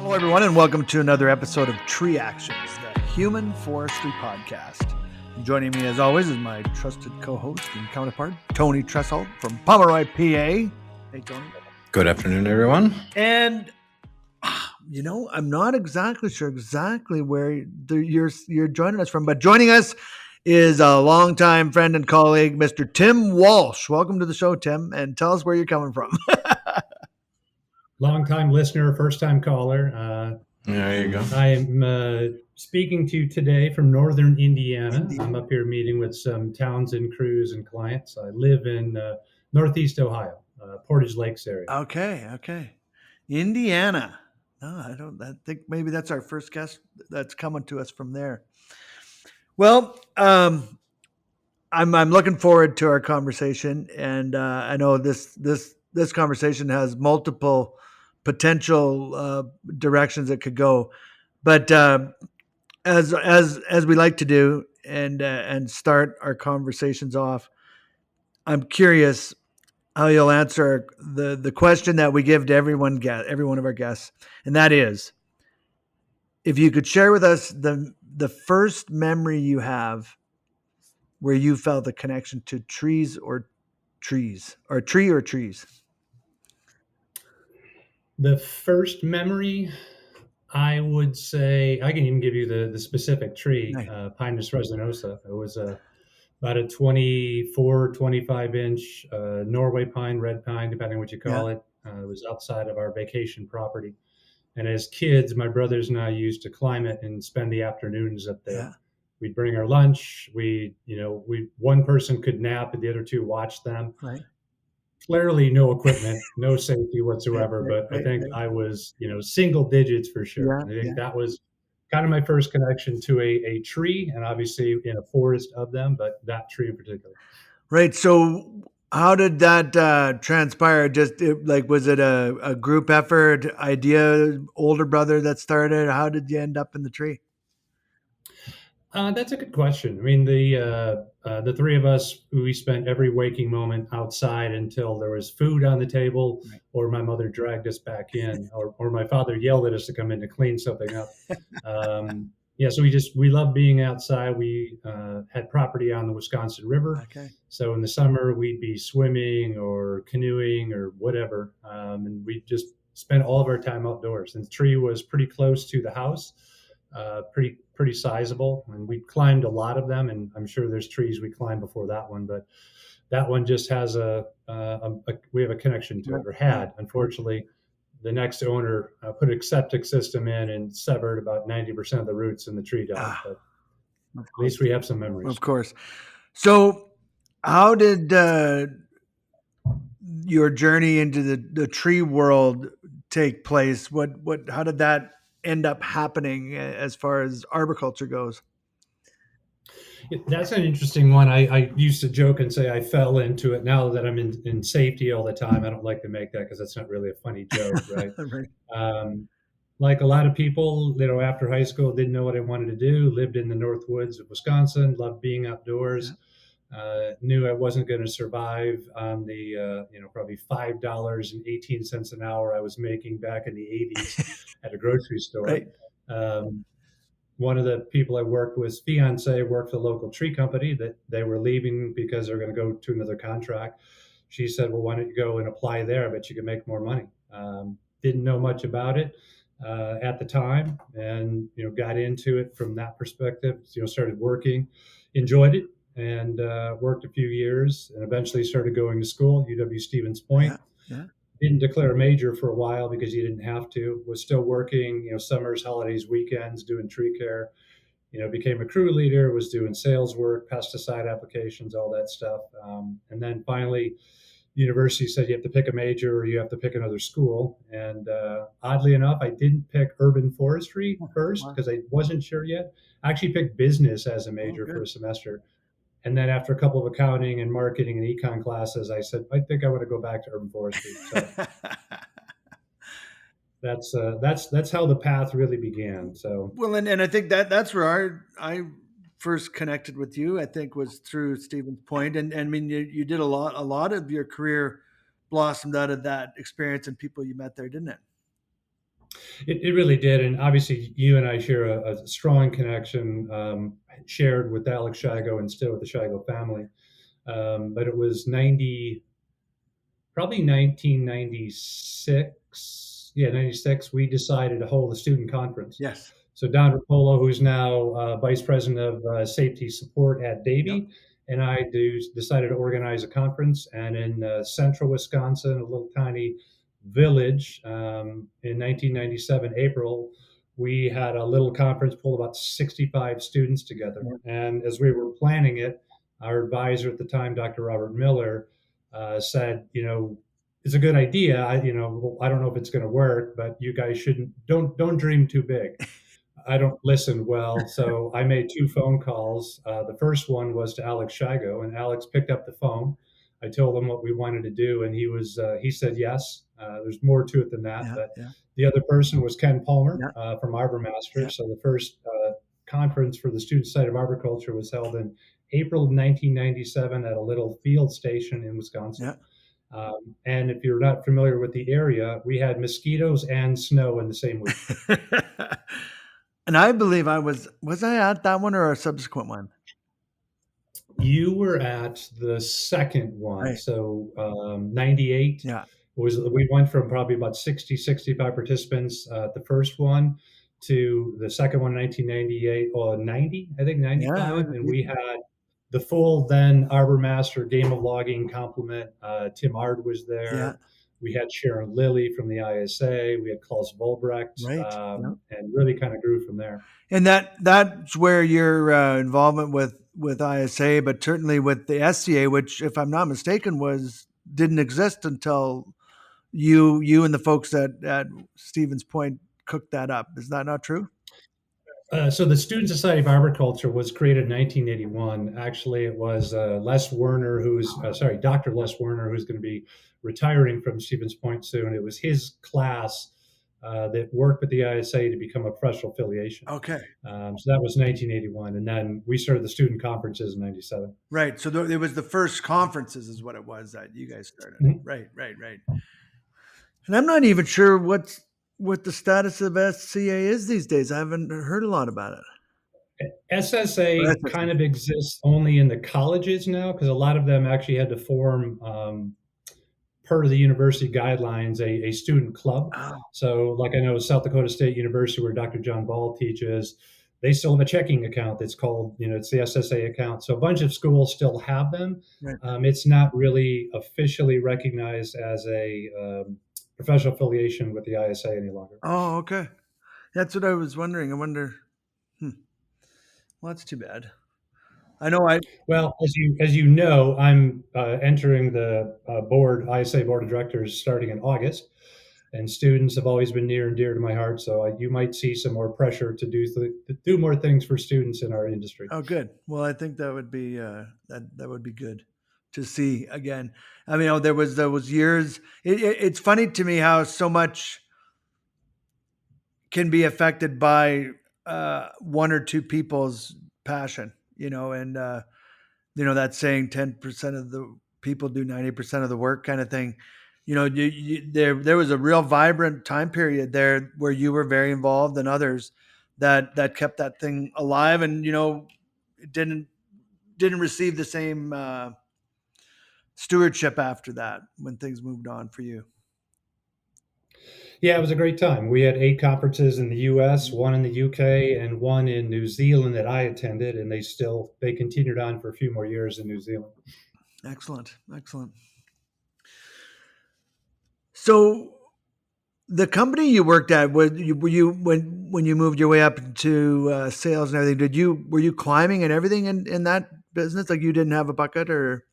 Hello, everyone, and welcome to another episode of Tree Actions, the Human Forestry Podcast. And joining me, as always, is my trusted co-host and counterpart, Tony Tressel from Pomeroy, PA. Hey, Tony. Good afternoon, everyone. And I'm not exactly sure where you're joining us from, but joining us is a longtime friend and colleague, Mr. Tim Walsh. Welcome to the show, Tim, and tell us where you're coming from. Long-time listener, first-time caller. There you go. I am speaking to you today from northern Indiana. I'm up here meeting with some Townsend crews and clients. I live in northeast Ohio, Portage Lakes area. Okay. Indiana. No, I think maybe that's our first guest that's coming to us from there. Well, I'm looking forward to our conversation, and I know this conversation has multiple potential directions it could go, but as we like to do, and start our conversations off, I'm curious how you'll answer the question that we give to every one of our guests, and that is, if you could share with us the first memory you have where you felt the connection to trees or trees, or tree or trees. The first memory, I would say, I can even give you the specific tree, Nice. Pinus resinosa. It was about a 24, 25-inch Norway pine, red pine, depending on what you call it. It was outside of our vacation property. And as kids, my brothers and I used to climb it and spend the afternoons up there. Yeah. We'd bring our lunch. One person could nap and the other two watched them. Right. Clearly no equipment, no safety whatsoever, but I think I was, single digits for sure. Yeah, I think that was kind of my first connection to a tree, and obviously in a forest of them, but that tree in particular. Right. So how did that transpire? Was it a group effort, idea, older brother that started? How did you end up in the tree? That's a good question. I mean, the three of us, we spent every waking moment outside until there was food on the table, Right. or my mother dragged us back in, or my father yelled at us to come in to clean something up. So we loved being outside. We had property on the Wisconsin River. Okay. So in the summer, we'd be swimming or canoeing or whatever. And we just spent all of our time outdoors. And the tree was pretty close to the house, pretty sizable. And we climbed a lot of them. And I'm sure there's trees we climbed before that one. But that one just has we have a connection to it, or had. Unfortunately, the next owner put a septic system in and severed about 90% of the roots in the tree died. But at least we have some memories. Of course. So how did your journey into the tree world take place? How did that end up happening as far as arboriculture goes? That's an interesting one. I used to joke and say I fell into it. Now that I'm in safety all the time, I don't like to make that because that's not really a funny joke, right? Right. Like a lot of people, after high school, didn't know what I wanted to do, lived in the North Woods of Wisconsin, loved being outdoors, knew I wasn't going to survive on the, probably $5.18 an hour I was making back in the 80s at a grocery store. Right. One of the people I worked with, fiance, worked for the local tree company that they were leaving because they're going to go to another contract. She said, well, why don't you go and apply there? I bet you can make more money. Didn't know much about it at the time, and, got into it from that perspective, started working, enjoyed it, and worked a few years, and eventually started going to school, UW-Stevens Point. Yeah. Didn't declare a major for a while because you didn't have to. Was still working, summers, holidays, weekends, doing tree care. Became a crew leader, was doing sales work, pesticide applications, all that stuff. And then finally, the university said you have to pick a major or you have to pick another school. And oddly enough, I didn't pick urban forestry first because I wasn't sure yet. I actually picked business as a major for a semester. And then after a couple of accounting and marketing and econ classes, I said, I think I want to go back to urban forestry. So that's how the path really began. So well, and I think that's where I first connected with you. I think was through Stevens Point, and I mean you did a lot of your career blossomed out of that experience and people you met there, didn't it? It really did, and obviously you and I share a strong connection, shared with Alex Shigo and still with the Shigo family. But it was probably 1996. Yeah, 96. We decided to hold a student conference. Yes. So Don Rapolo, who's now vice president of safety support at Yep. Davie, and I decided to organize a conference. And in central Wisconsin, a little tiny village, in 1997 April, we had a little conference, pulled about 65 students together. Yep. And as we were planning it, our advisor at the time, Dr. Robert Miller, said, it's a good idea. I don't know if it's going to work, but you guys don't dream too big. I don't listen well, so I made 2 phone calls. The first one was to Alex Shigo, and Alex picked up the phone. I told him what we wanted to do, and he said yes. There's more to it than that, Yeah, but yeah. the other person was Ken Palmer Yeah. from Arbor Master. Yeah. So the first conference for the Student Society of Arboriculture was held in April of 1997 at a little field station in Wisconsin. Yeah. And if you're not familiar with the area, we had mosquitoes and snow in the same week. And I believe was I at that one or a subsequent one? You were at the second one. Right. So 98 Yeah. we went from probably about 60, 65 participants at the first one to the second one, 1998, or 90, I think 95. Yeah, and we had the full then Arbor Master Game of Logging complement. Tim Ard was there. Yeah. We had Sharon Lilly from the ISA. We had Klaus Volbrecht, Right. and really kind of grew from there. And that's where your involvement with ISA, but certainly with the SCA, which, if I'm not mistaken, didn't exist until you and the folks at Stevens Point cooked that up. Is that not true? So the Student Society of Arboriculture was created in 1981. Actually, it was Dr. Les Werner, who's going to be retiring from Stevens Point soon. It was his class that worked with the ISA to become a professional affiliation. Okay. So that was 1981, and then we started the student conferences in 97. Right. So it was the first conferences, is what it was that you guys started. Mm-hmm. Right. And I'm not even sure what the status of SCA is these days. I haven't heard a lot about it. SSA kind of exists only in the colleges now, because a lot of them actually had to form, per the university guidelines, a student club. Oh. So like I know South Dakota State University, where Dr. John Ball teaches, they still have a checking account that's called, it's the SSA account. So a bunch of schools still have them. Right. It's not really officially recognized as a professional affiliation with the ISA any longer. Oh, okay. That's what I was wondering. I wonder. Well, that's too bad. I know. Well, as you know, I'm entering the ISA board of directors starting in August, and students have always been near and dear to my heart. So you might see some more pressure to do more things for students in our industry. Oh, good. Well, I think that would be that would be good to see again. I mean, there was years. It's funny to me how so much can be affected by one or two people's passion, and that saying 10% of the people do 90% of the work kind of thing. There was a real vibrant time period there where you were very involved, and others that kept that thing alive, and it didn't receive the same stewardship after that when things moved on for you. Yeah, it was a great time. We had 8 conferences in the U.S., 1 in the U.K., and 1 in New Zealand that I attended, and they continued on for a few more years in New Zealand. Excellent. So, the company you worked at, were you when you moved your way up into sales and everything? Were you climbing and everything in that business? Like, you didn't have a bucket, or?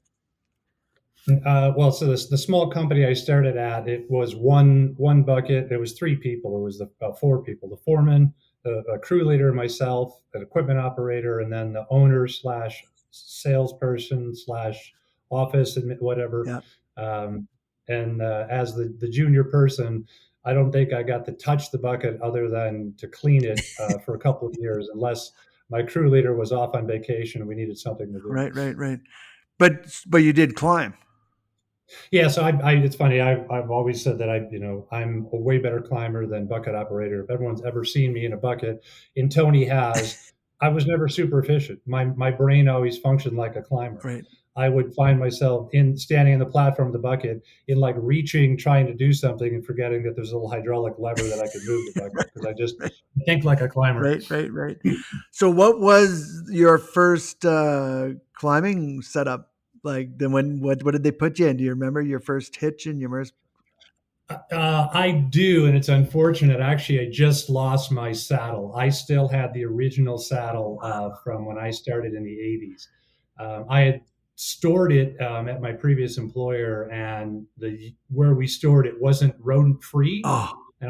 Well, so the small company I started at, it was one bucket. There was 3 people. It was 4 people: the foreman, a crew leader, myself, an equipment operator, and then the owner / salesperson / office and whatever. Yeah. And as the junior person, I don't think I got to touch the bucket other than to clean it for a couple of years, unless my crew leader was off on vacation and we needed something to do. Right. But you did climb. Yeah, so it's funny. I've always said that I'm a way better climber than bucket operator. If everyone's ever seen me in a bucket, and Tony has, I was never super efficient. My brain always functioned like a climber. Right. I would find myself in standing on the platform of the bucket, in like reaching, trying to do something, and forgetting that there's a little hydraulic lever that I could move the bucket because I just think like a climber. Right. So, what was your first climbing setup like? Then, what did they put you in? Do you remember your first hitch and your first? I do, and it's unfortunate. Actually, I just lost my saddle. I still had the original saddle from when I started in the 80s. I had stored it at my previous employer, and the where we stored it wasn't rodent free. Oh, And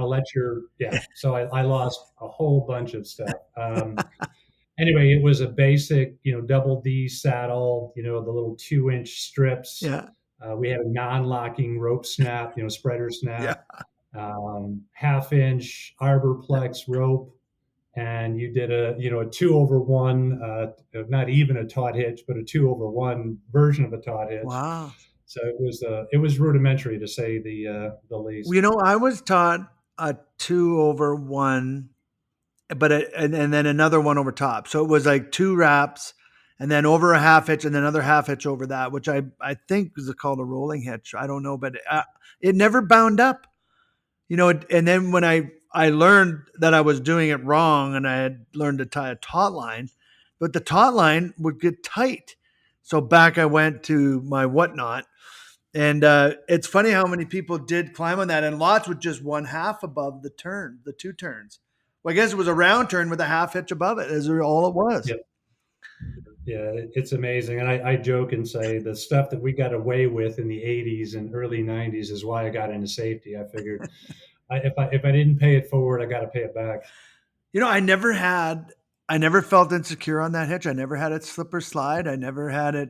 so I lost a whole bunch of stuff. Anyway, it was a basic, double D saddle, the little 2-inch strips. yeah, We had a non-locking rope snap, spreader yeah. snap, half-inch Arborplex rope, and you did a 2/1, not even a taut hitch, but a 2/1 version of a taut hitch. Wow. So it was rudimentary, to say the least. I was taught a 2/1, but and then another one over top. So it was like 2 wraps, and then over a half hitch, and then another half hitch over that, which I think is called a rolling hitch. I don't know, but it never bound up. And then when I learned that I was doing it wrong, and I had learned to tie a taut line, but the taut line would get tight. So back I went to my whatnot. And it's funny how many people did climb on that, and lots with just 1/2 above the 2 turns. Well, I guess it was a round turn with a half hitch above it, is all it was. Yep. Yeah, it's amazing. And I joke and say the stuff that we got away with in the 80s and early 90s is why I got into safety. I figured if I didn't pay it forward, I got to pay it back. I never felt insecure on that hitch. I never had it slip or slide. I never had it,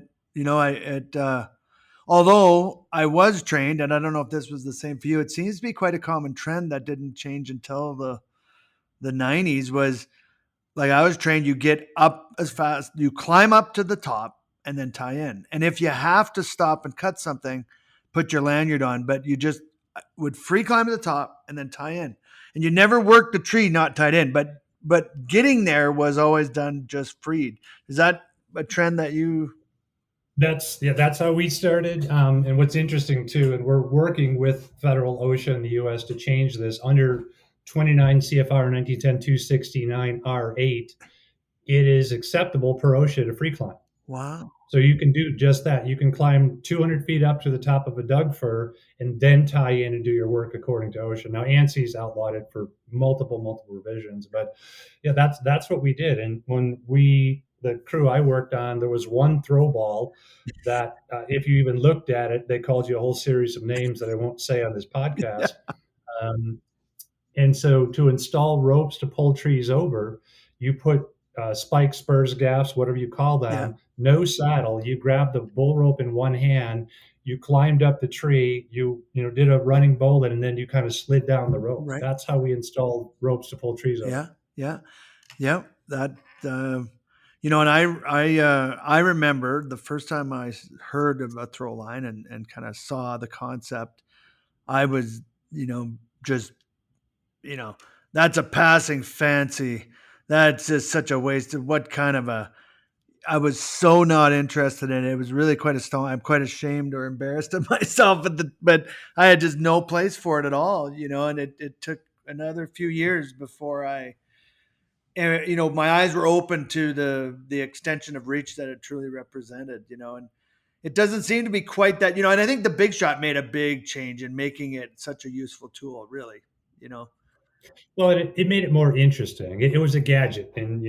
although I was trained, and I don't know if this was the same for you, it seems to be quite a common trend that didn't change until the 90s, was like I was trained, you get up as fast, you climb up to the top and then tie in. And if you have to stop and cut something, put your lanyard on, but you just would free climb to the top and then tie in. And you never worked the tree not tied in, but getting there was always done just freed. Is that a trend that you... That's how we started. And what's interesting too, and we're working with federal OSHA in the U.S. to change this under 29 CFR 1910-269 R8. It is acceptable per OSHA to free climb. Wow. So you can do just that. You can climb 200 feet up to the top of a Doug fir and then tie in and do your work according to OSHA. Now ANSI's outlawed it for multiple revisions, but yeah, that's what we did. And when the crew I worked on, there was one throw ball that if you even looked at it, they called you a whole series of names that I won't say on this podcast. And so to install ropes to pull trees over, you put spikes, spurs, gaffs, whatever you call them, no saddle. You grab the bull rope in one hand, you climbed up the tree, you did a running bowline, and then you kind of slid down the rope. Right. That's how we installed ropes to pull trees over. Yeah. That and I remember the first time I heard of a throw line and kind of saw the concept, I was just that's a passing fancy. That's just such a waste of what kind of I was so not interested in it. It was really quite I'm quite ashamed or embarrassed of myself, but I had just no place for it at all, and it took another few years before my eyes were open to the extension of reach that it truly represented, and it doesn't seem to be quite that, and I think the Big Shot made a big change in making it such a useful tool, really, Well, it made it more interesting. It was a gadget, and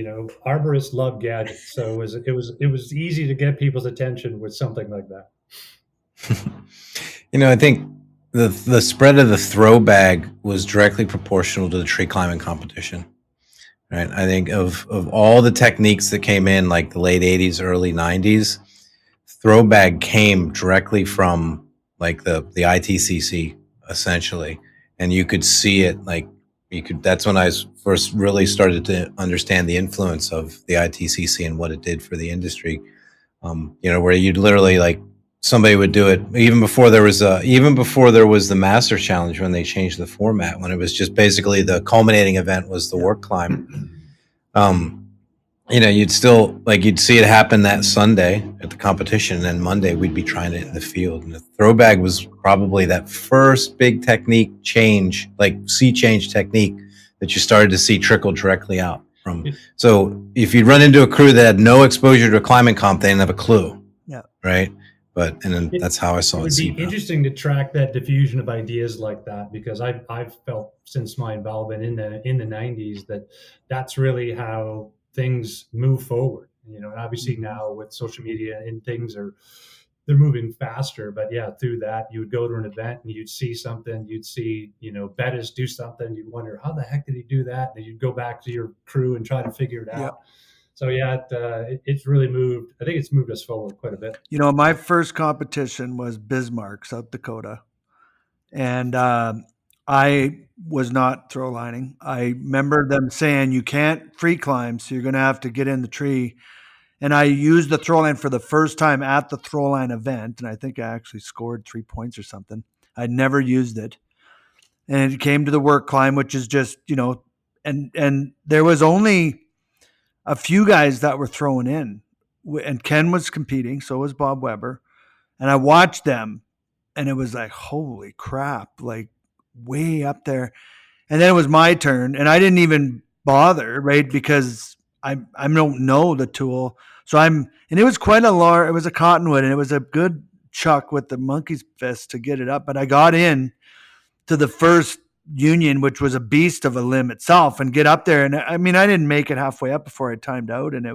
arborists love gadgets, so it was easy to get people's attention with something like that. I think the spread of the throw bag was directly proportional to the tree climbing competition. Right. I think of all the techniques that came in like the late 80s, early 90s, throw bag came directly from like the ITCC essentially, and you could see it that's when I first really started to understand the influence of the ITCC and what it did for the industry. Where you'd literally like somebody would do it even before there was the Master Challenge, when they changed the format, when it was just basically the culminating event was the work climb. You'd see it happen that Sunday at the competition, and then Monday we'd be trying it in the field. And the throw bag was probably that first big technique change, like sea change technique, that you started to see trickle directly out from. So if you'd run into a crew that had no exposure to a climbing comp, they didn't have a clue. Yeah. Right. And then that's how I saw it. It would be interesting to track that diffusion of ideas like that, because I've felt since my involvement in the 90s that that's really how things move forward. And obviously now with social media and things they're moving faster, but yeah, through that you would go to an event and you'd see something, you'd see, Bettis do something, you'd wonder how the heck did he do that? And you'd go back to your crew and try to figure it out. Yep. So yeah, it's really moved. I think it's moved us forward quite a bit. My first competition was Bismarck, South Dakota, and I was not throw lining. I remember them saying you can't free climb, so you're going to have to get in the tree. And I used the throw line for the first time at the throw line event, and I think I actually scored 3 points or something. I'd never used it, and it came to the work climb, which is just and there was only a few guys that were throwing in, and Ken was competing, so was Bob Weber, and I watched them, and it was like, holy crap, like way up there. And then it was my turn, and I didn't even bother, right, because I don't know the tool, and it was quite it was a cottonwood, and it was a good chuck with the monkey's fist to get it up, but I got in to the first union, which was a beast of a limb itself, and get up there. And I didn't make it halfway up before I timed out. And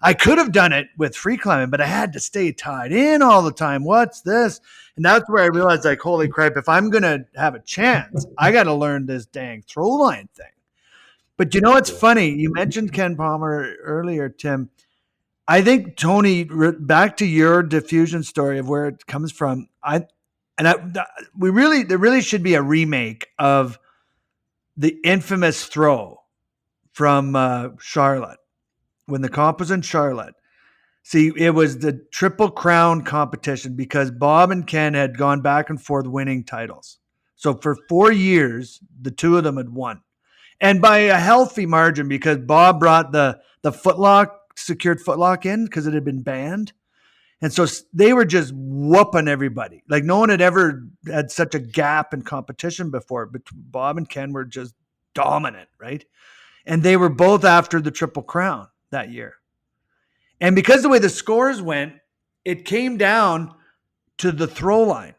I could have done it with free climbing, but I had to stay tied in all the time. What's this? And that's where I realized, like, holy crap, if I'm going to have a chance, I got to learn this dang throw line thing. But it's funny. You mentioned Ken Palmer earlier, Tim. I think, Tony, back to your diffusion story of where it comes from. There really should be a remake of the infamous throw from Charlotte, when the comp was in Charlotte. See, it was the Triple Crown competition, because Bob and Ken had gone back and forth winning titles. So for 4 years, the two of them had won, and by a healthy margin, because Bob brought the secured footlock in because it had been banned. And so they were just whooping everybody. Like, no one had ever had such a gap in competition before. But Bob and Ken were just dominant, right? And they were both after the Triple Crown that year. And because the way the scores went, it came down to the throw line.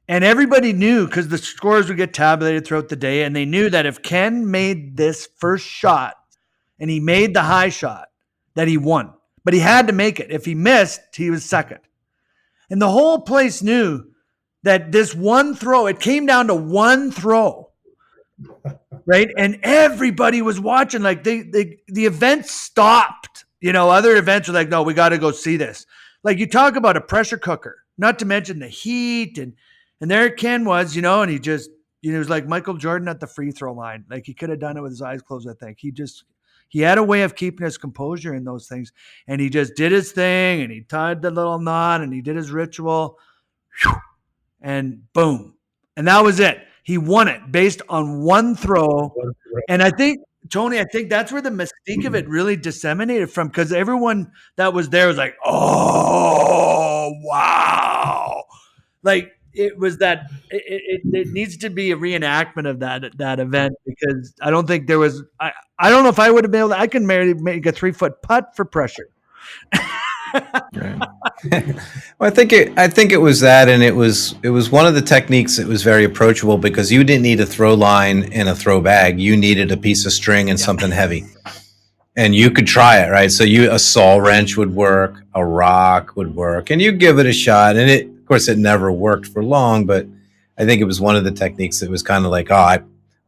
And everybody knew, because the scores would get tabulated throughout the day, and they knew that if Ken made this first shot and he made the high shot, that he won. But he had to make it. If he missed, he was second. And the whole place knew that this one throw, it came down to one throw, right? And everybody was watching. Like, the event stopped. Other events were like, no, we got to go see this. Like, you talk about a pressure cooker, not to mention the heat. And there Ken was, and he just, it was like Michael Jordan at the free throw line. Like, he could have done it with his eyes closed, I think. He had a way of keeping his composure in those things. And he just did his thing, and he tied the little knot, and he did his ritual. And boom. And that was it. He won it based on one throw. And I think, Tony, that's where the mystique of it really disseminated from, because everyone that was there was like, oh, wow. Like, it was that it needs to be a reenactment of that event, because I don't think there was, I don't know if I would have been able to, I can make a 3-foot putt for pressure. Right. Well, I think it was that, and it was one of the techniques that was very approachable, because you didn't need a throw line and a throw bag. You needed a piece of string and something heavy, and you could try it, right? So a saw wrench would work, a rock would work, and you give it a shot. And of course, it never worked for long, but I think it was one of the techniques that was kind of like, oh,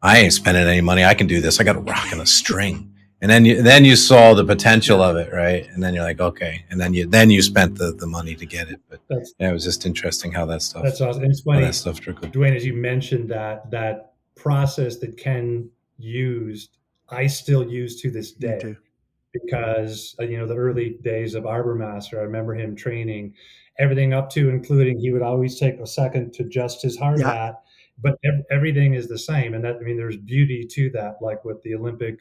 I ain't spending any money. I can do this. I got a rock and a string. And then you saw the potential of it, right? And then you're like, okay. And then you spent the money to get it. But it was just interesting how that stuff. That's awesome. And it's funny, that stuff trickled. Dwayne, as you mentioned that process that Ken used, I still use to this day, because the early days of Arbor Master, I remember him training, everything up to, including he would always take a second to adjust his hard Yeah. hat, but everything is the same. And that, I mean, there's beauty to that. Like with the Olympic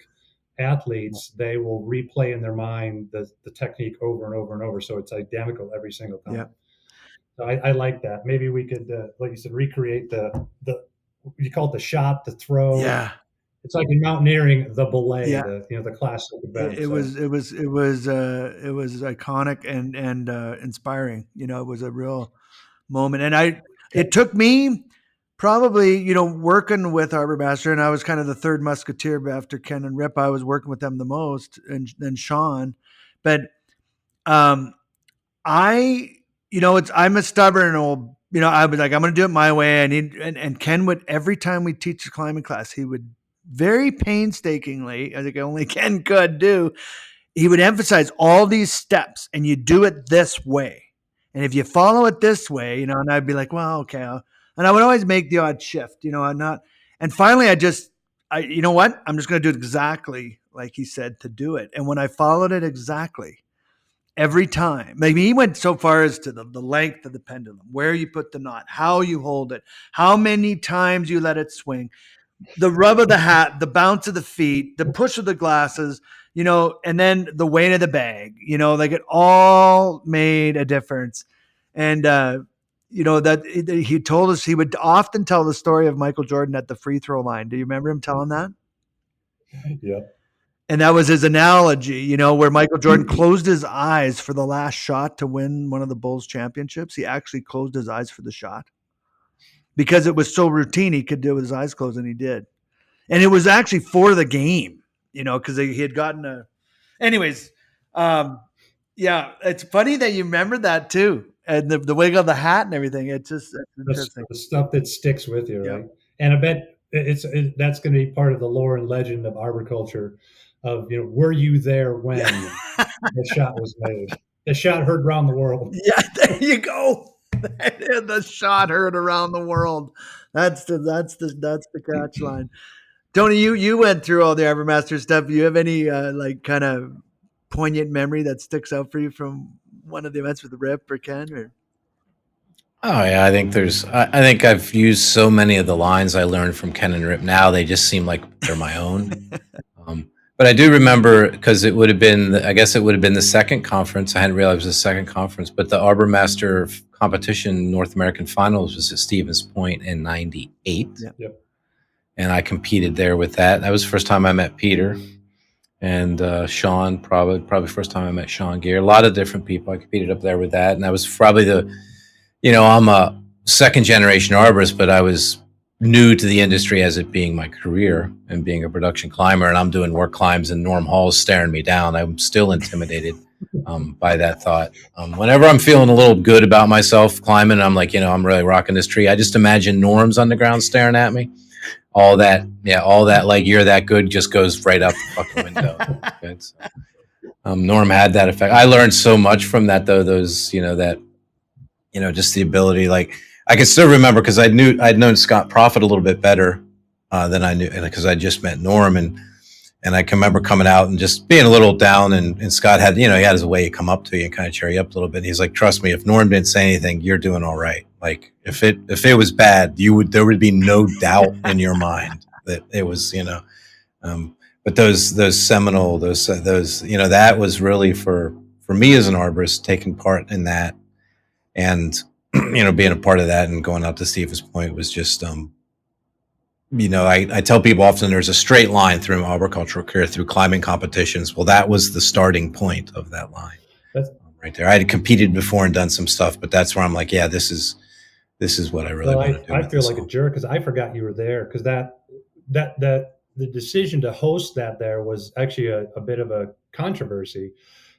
athletes, they will replay in their mind the technique over and over and over. So it's identical every single time. Yeah. So I like that. Maybe we could, like you said, recreate the you call it the shot, the throw. Yeah. It's like in mountaineering, the belay, Yeah. the classic event. It was iconic and inspiring. You know, it was a real moment. And it took me probably, you know, working with Harbor Master, and I was kind of the third musketeer after Ken and Rip. I was working with them the most, and then Sean. But I'm a stubborn old, you know, I was like, I'm going to do it my way. And Ken would, every time we teach a climbing class, he would very painstakingly, I think only Ken could do, he would emphasize all these steps, and you do it this way. And if you follow it this way, you know, and I'd be like, well, okay. And I would always make the odd shift, you know, and finally you know what? I'm just going to do it exactly like he said to do it. And when I followed it exactly, every time, maybe he went so far as to the length of the pendulum, where you put the knot, how you hold it, how many times you let it swing, the rub of the hat, the bounce of the feet, the push of the glasses, you know, and then the weight of the bag, you know, like it all made a difference. And, you know, that he told us, he would often tell the story of Michael Jordan at the free throw line. Do you remember him telling that? Yeah. And that was his analogy, you know, where Michael Jordan closed his eyes for the last shot to win one of the Bulls championships. He actually closed his eyes for the shot because it was so routine. He could do it with his eyes closed, and he did. And it was actually for the game, you know, because he had gotten anyways. Yeah, it's funny that you remember that too. And the wig of the hat and everything. It's just interesting. The stuff that sticks with you, Yeah. right? And I bet that's going to be part of the lore and legend of arboriculture. Of, you know, were you there when the shot was made? The shot heard around the world. Yeah, there you go. The shot heard around the world. That's the catch line. Tony, you went through all the Arbormaster stuff. Do you have any like kind of poignant memory that sticks out for you from one of the events with Rip or Ken? Or? Oh yeah, I think I've used so many of the lines I learned from Ken and Rip. Now they just seem like they're my own. But I do remember, because it would have been, I guess it would have been the second conference. I hadn't realized it was the second conference, but the Arbormaster competition North American finals was at Stevens Point in '98. Yep. And I competed there with that. That was the first time I met Peter and Sean, probably first time I met Sean Gear. A lot of different people. I competed up there with that. And that was probably I'm a second generation arborist, but I was new to the industry as it being my career and being a production climber. And I'm doing work climbs and Norm Hall's staring me down. I'm still intimidated by that thought. Whenever I'm feeling a little good about myself climbing, I'm like, I'm really rocking this tree. I just imagine Norm's on the ground staring at me. All that, like, you're that good just goes right out the fucking window. Norm had that effect. I learned so much from that, though. Those, just the ability, like, I can still remember, because I'd known Scott Prophet a little bit better than I knew, because I just met Norm, and I can remember coming out and just being a little down, and Scott had, he had his way to come up to you and kind of cheer you up a little bit. And he's like, trust me, if Norm didn't say anything, you're doing all right. Like, if it was bad, there would be no doubt in your mind that it was, but those seminal, that was really for me as an arborist, taking part in that, and being a part of that and going out to Stevens Point was just, I tell people often there's a straight line through arboricultural career through climbing competitions. Well, that was the starting point of that line. That's right there. I had competed before and done some stuff, but that's where I'm like, yeah, this is what I really want to do. I feel like a jerk because I forgot you were there, because that the decision to host that there was actually a bit of a controversy,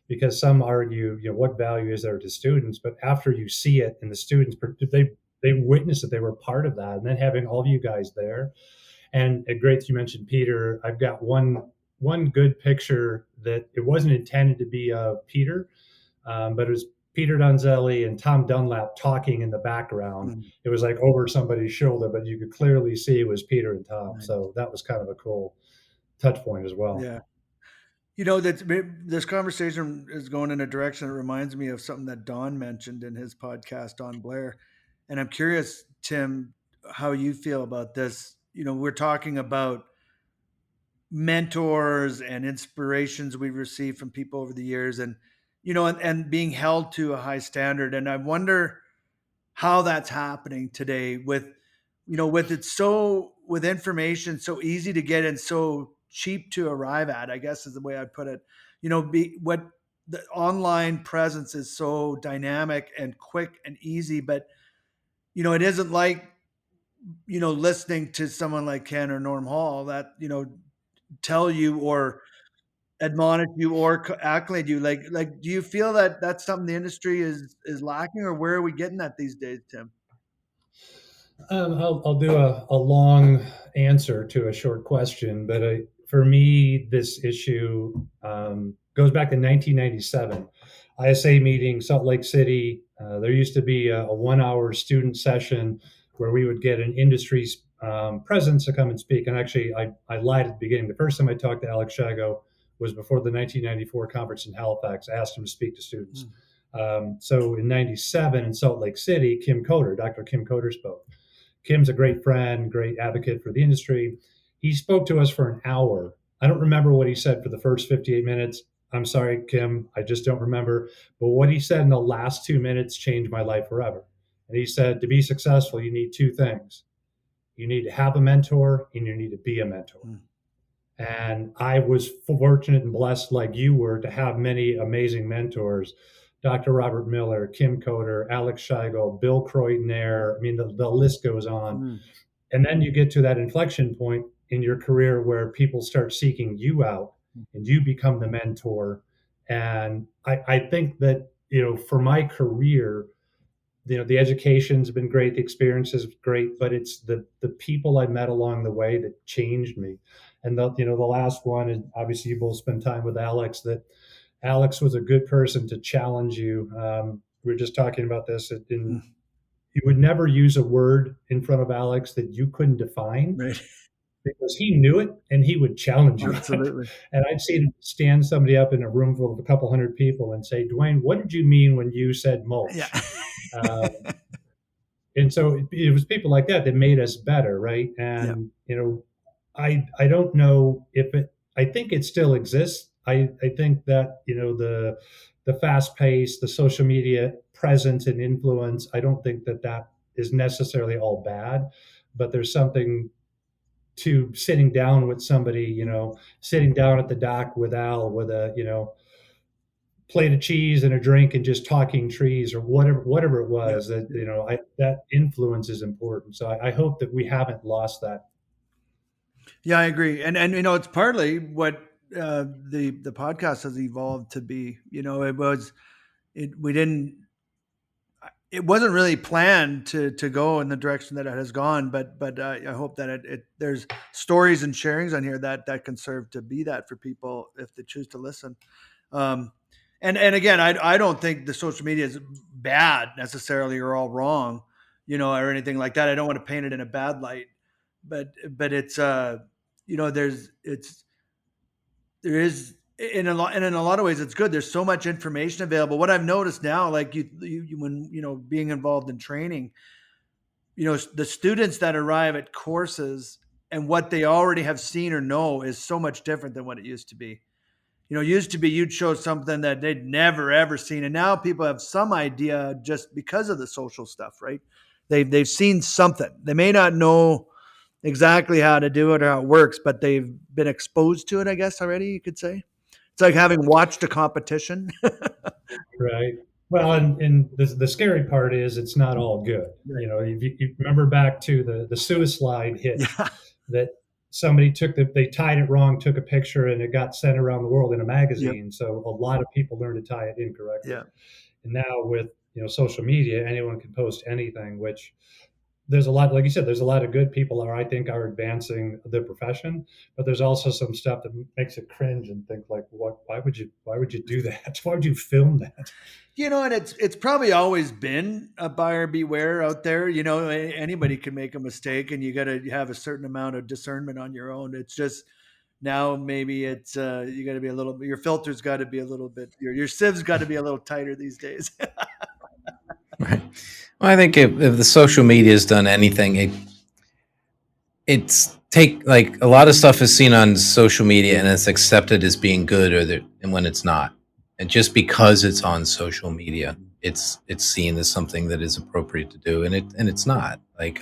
because some argue, what value is there to students? But after you see it and the students, they witness it, they were part of that. And then having all of you guys there, and great that you mentioned Peter. I've got one good picture that it wasn't intended to be of Peter, but it was Peter Donzelli and Tom Dunlap talking in the background. Mm-hmm. It was like over somebody's shoulder, but you could clearly see it was Peter and Tom. Right. So that was kind of a cool touch point as well. Yeah. This conversation is going in a direction that reminds me of something that Don mentioned in his podcast, Don Blair. And I'm curious, Tim, how you feel about this. We're talking about mentors and inspirations we've received from people over the years, and being held to a high standard. And I wonder how that's happening today with information so easy to get and so cheap to arrive at, I guess is the way I'd put it. What the online presence is so dynamic and quick and easy, but it isn't like listening to someone like Ken or Norm Hall that tell you or admonish you or accolade you. Like do you feel that that's something the industry is lacking, or where are we getting at these days, Tim? I'll do a long answer to a short question, but for me, this issue goes back to 1997. ISA meeting, Salt Lake City. There used to be a 1 hour student session where we would get an industry presence to come and speak. And actually, I lied at the beginning. The first time I talked to Alex Shigo was before the 1994 conference in Halifax. I asked him to speak to students. So in 97 in Salt Lake City, Dr. Kim Coder spoke. Kim's a great friend, great advocate for the industry. He spoke to us for an hour. I don't remember what he said for the first 58 minutes. I'm sorry, Kim, I just don't remember. But what he said in the last 2 minutes changed my life forever. And he said, to be successful, you need two things. You need to have a mentor and you need to be a mentor. And I was fortunate and blessed, like you were, to have many amazing mentors. Dr. Robert Miller, Kim Coder, Alex Shigo, Bill Croyton-Air. I mean, the list goes on. And then you get to that inflection point in your career where people start seeking you out and you become the mentor. And I think that, for my career, the education's been great, the experience is great, but it's the people I met along the way that changed me. And the last one, and obviously you both spend time with Alex, that Alex was a good person to challenge you. We were just talking about this. You would never use a word in front of Alex that you couldn't define, Right. Because he knew it and he would challenge you. Absolutely. And I'd seen him stand somebody up in a room full of a couple hundred people and say, Dwayne, what did you mean when you said mulch? Yeah. And so it was people like that made us better, right? And I don't know if I think it still exists. I think that the fast pace, the social media presence and influence, I don't think that is necessarily all bad, but there's something to sitting down with somebody, sitting down at the dock with Al with a plate of cheese and a drink and just talking trees or whatever it was. That that influence is important. So I hope that we haven't lost that. Yeah, I agree, and it's partly what the podcast has evolved to be. It wasn't really planned to go in the direction that it has gone, but I hope that there's stories and sharings on here that can serve to be that for people if they choose to listen. And again, I don't think the social media is bad necessarily or all wrong, or anything like that. I don't want to paint it in a bad light, but it's there is in a lot of ways it's good. There's so much information available. What I've noticed now, like you when being involved in training, the students that arrive at courses and what they already have seen or know is so much different than what it used to be. Used to be you'd show something that they'd never ever seen, and now people have some idea just because of the social stuff, right? They've seen something. They may not know exactly how to do it or how it works, but they've been exposed to it, I guess, already, you could say. It's like having watched a competition. Right. Well, and the scary part is it's not all good. Right. You remember back to the suicide hit Yeah. that somebody they tied it wrong, took a picture, and it got sent around the world in a magazine. Yep. So a lot of people learned to tie it incorrectly. Yeah. And now with social media, anyone can post anything, which there's a lot, like you said, there's a lot of good people I think are advancing the profession, but there's also some stuff that makes it cringe and think like, why would you do that? Why would you film that? And it's probably always been a buyer beware out there. Anybody can make a mistake, and you got to have a certain amount of discernment on your own. It's just, Now maybe it's you got to be a little. Your filter's got to be a little bit. Your siev's got to be a little tighter these days. Right. Well, I think if the social media has done anything, it's take like a lot of stuff is seen on social media and it's accepted as being good, and when it's not, and just because it's on social media, it's seen as something that is appropriate to do, and it's not. Like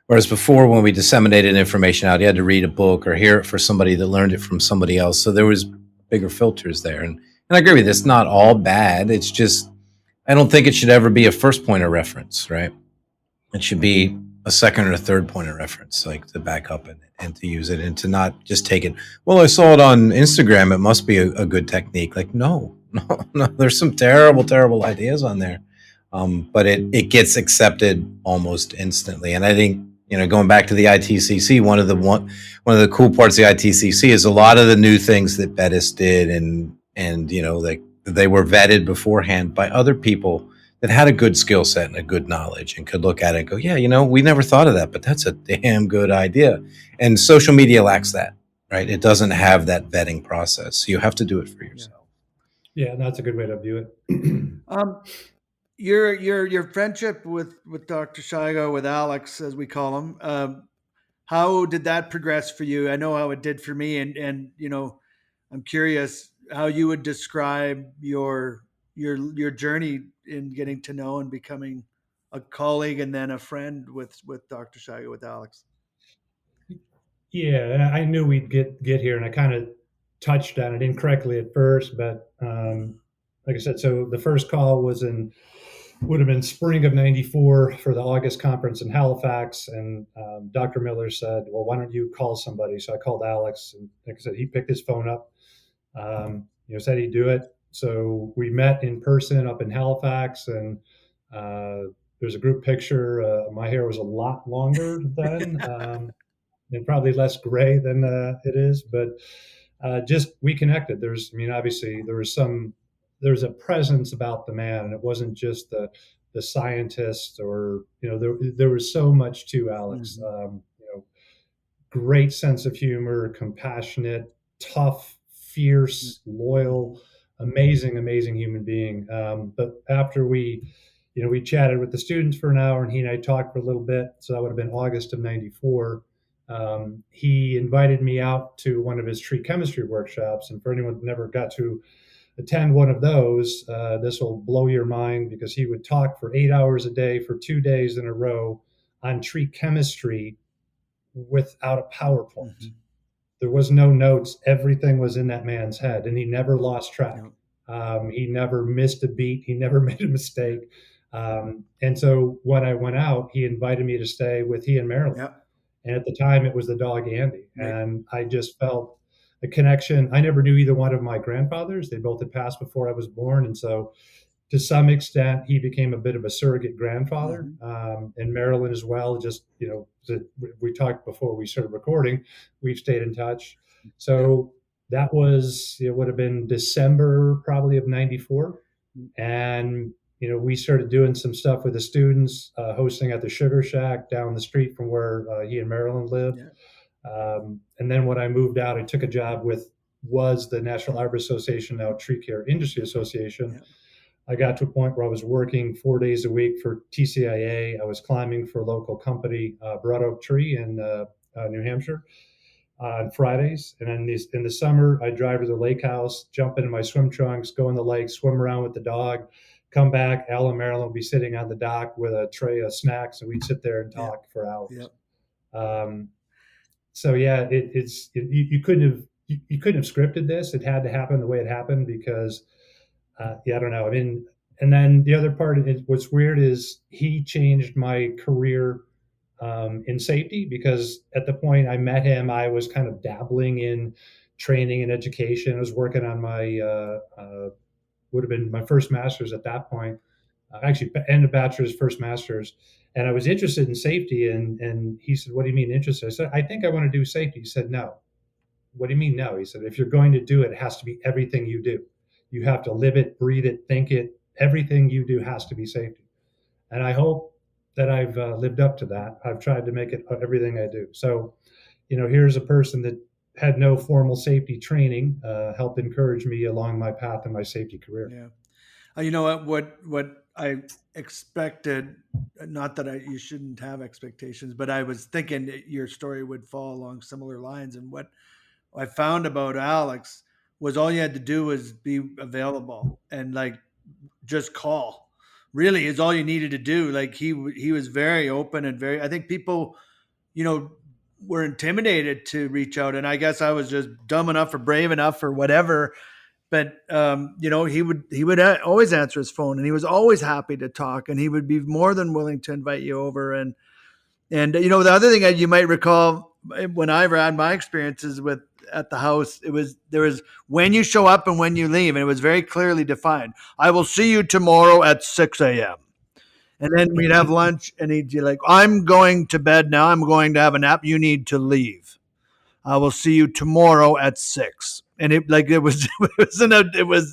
whereas before, when we disseminated information out, you had to read a book or hear it for somebody that learned it from somebody else, so there was bigger filters there, and I agree with you, it's not all bad. It's just I don't think it should ever be a first point of reference, right? It should be a second or a third point of reference, like to back up and to use it, and to not just take it. Well, I saw it on Instagram. It must be a good technique. Like, no. There's some terrible ideas on there, but it gets accepted almost instantly. And I think going back to the ITCC, one of the cool parts of the ITCC is a lot of the new things that Bettis did, and like they were vetted beforehand by other people that had a good skill set and a good knowledge and could look at it and go, yeah, we never thought of that, but that's a damn good idea. And social media lacks that, right? It doesn't have that vetting process. So you have to do it for yourself. Yeah, that's a good way to view it. Your friendship with Dr. Shigo, with Alex, as we call him, how did that progress for you? I know how it did for me, and I'm curious how you would describe your journey in getting to know and becoming a colleague and then a friend with Dr. Shigo, with Alex. Yeah, I knew we'd get here, and I kind of touched on it incorrectly at first, but like I said, so the first call would have been spring of '94 for the August conference in Halifax, and Dr. Miller said, "Well, why don't you call somebody?" So I called Alex, and like I said, he picked his phone up, said he'd do it. So we met in person up in Halifax, and there's a group picture. My hair was a lot longer then. And probably less gray than it is, but just we connected. Obviously there's a presence about the man, and it wasn't just the scientist, or there was so much to Alex. Mm-hmm. Great sense of humor, compassionate, tough, fierce, loyal, amazing human being. But after we chatted with the students for an hour, and he and I talked for a little bit. So that would have been August of '94. He invited me out to one of his tree chemistry workshops. And for anyone that never got to attend one of those, this will blow your mind, because he would talk for 8 hours a day for 2 days in a row on tree chemistry without a PowerPoint. Mm-hmm. There was no notes. Everything was in that man's head, and he never lost track. No. He never missed a beat. He never made a mistake. And so when I went out, he invited me to stay with he and Marilyn. Yep. And at the time, it was the dog Andy. Right. And I just felt a connection. I never knew either one of my grandfathers. They both had passed before I was born. And so to some extent, he became a bit of a surrogate grandfather. Mm-hmm. And Marilyn as well. Just, we talked before we started recording. We've stayed in touch. So that was, it would have been December probably of '94. And we started doing some stuff with the students, hosting at the Sugar Shack down the street from where he and Marilyn lived. Yeah. And then when I moved out, I took a job was the National Arbor Association, now Tree Care Industry Association. Yeah. I got to a point where I was working 4 days a week for TCIA. I was climbing for a local company, Broad Oak Tree in New Hampshire, on Fridays. And then in the summer, I'd drive to the lake house, jump into my swim trunks, go in the lake, swim around with the dog, come back. Al and Marilyn would be sitting on the dock with a tray of snacks, and we'd sit there and talk for hours. Yep. So yeah, you couldn't have scripted this. It had to happen the way it happened, because I don't know. I mean, and then the other part of it, what's weird is he changed my career in safety, because at the point I met him, I was kind of dabbling in training and education. I was working on my would have been my first master's at that point, actually end of bachelor's, first master's. And I was interested in safety. And he said, "What do you mean interested?" I said, "I think I want to do safety." He said, "No." "What do you mean no?" He said, "If you're going to do it, it has to be everything you do. You have to live it, breathe it, think it. Everything you do has to be safety." And I hope that I've lived up to that. I've tried to make it everything I do. So, here's a person that had no formal safety training, helped encourage me along my path in my safety career. Yeah. You know what I expected, not that you shouldn't have expectations, but I was thinking that your story would fall along similar lines. And what I found about Alex was all you had to do was be available and like just call. Really, is all you needed to do. Like he was very open and very. I think people, you know, were intimidated to reach out, and I guess I was just dumb enough or brave enough or whatever. But you know, he would always answer his phone, and he was always happy to talk, and he would be more than willing to invite you over. And you know, the other thing that you might recall when I had my experiences with at the house, there was when you show up and when you leave, and it was very clearly defined. I will see you tomorrow at 6 a.m. And then we'd have lunch, and he'd be like, "I'm going to bed now. I'm going to have a nap. You need to leave. I will see you tomorrow at 6." And it was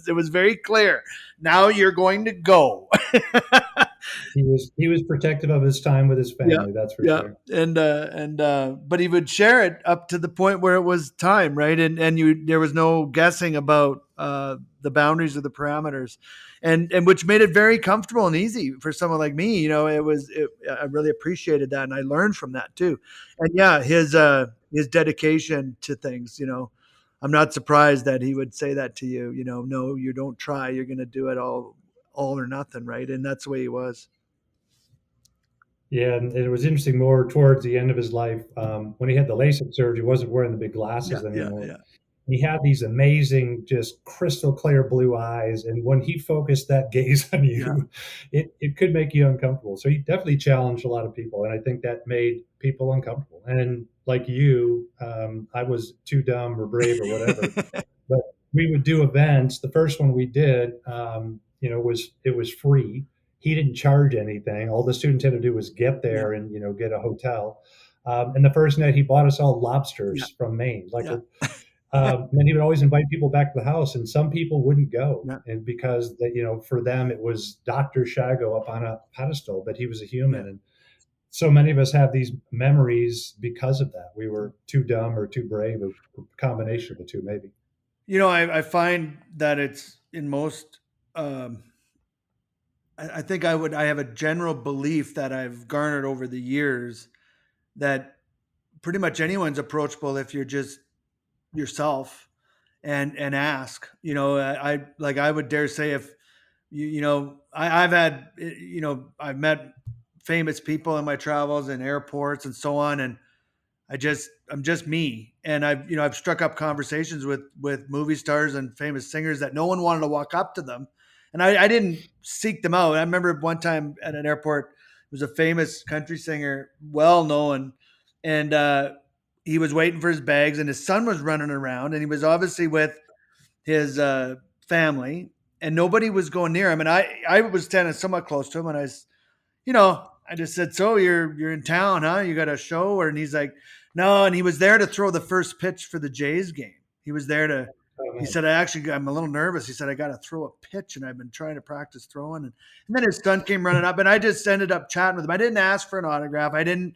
it was very clear. Now you're going to go. He was protective of his time with his Yeah, family. That's for yeah, sure. but he would share it up to the point where it was time, right? And there was no guessing about the boundaries of the parameters, and which made it very comfortable and easy for someone like me. You know, I really appreciated that, and I learned from that too. And yeah, his dedication to things. You know, I'm not surprised that he would say that to you. You know, no, you don't try. You're going to do it all or nothing, right? And that's the way he was. Yeah, and it was interesting more towards the end of his life, when he had the LASIK surgery. He wasn't wearing the big Yeah, glasses yeah, anymore. yeah. He had these amazing, just crystal clear blue eyes, and when he focused that gaze on you, it could make you uncomfortable. So he definitely challenged a lot of people, and I think that made people uncomfortable. And like you, I was too dumb or brave or whatever, but we would do events. The first one we did, it was free. He didn't charge anything. All the students had to do was get Yeah, there and get a hotel. And the first night he bought us all yeah, lobsters from Maine. yeah, And he would always invite people back to the house, and some people wouldn't go, yeah, and because for them it was Dr. Shigo up on a pedestal, but he was a yeah. human. And so many of us have these memories because of that. We were too dumb or too brave, or a combination of the two, maybe. You know, I find that it's in most. Um, I think I have a general belief that I've garnered over the years that pretty much anyone's approachable if you're just yourself and ask. You know, I like I would dare say if you know I've had you know I've met famous people in my travels and airports and so on, and I'm just me, and I've struck up conversations with movie stars and famous singers that no one wanted to walk up to them, and I didn't seek them out. I remember one time at an airport, it was a famous country singer, well known, and he was waiting for his bags, and his son was running around, and he was obviously with his family, and nobody was going near him, and I was standing somewhat close to him, and I just said, "So you're in town, huh? You got a show?" And he's like, "No." And he was there to throw the first pitch for the Jays game. He was there to. Oh, He man. said, I'm a little nervous." He said, "I got to throw a pitch, and I've been trying to practice throwing." And then his son came running up, and I just ended up chatting with him. I didn't ask for an autograph. I didn't,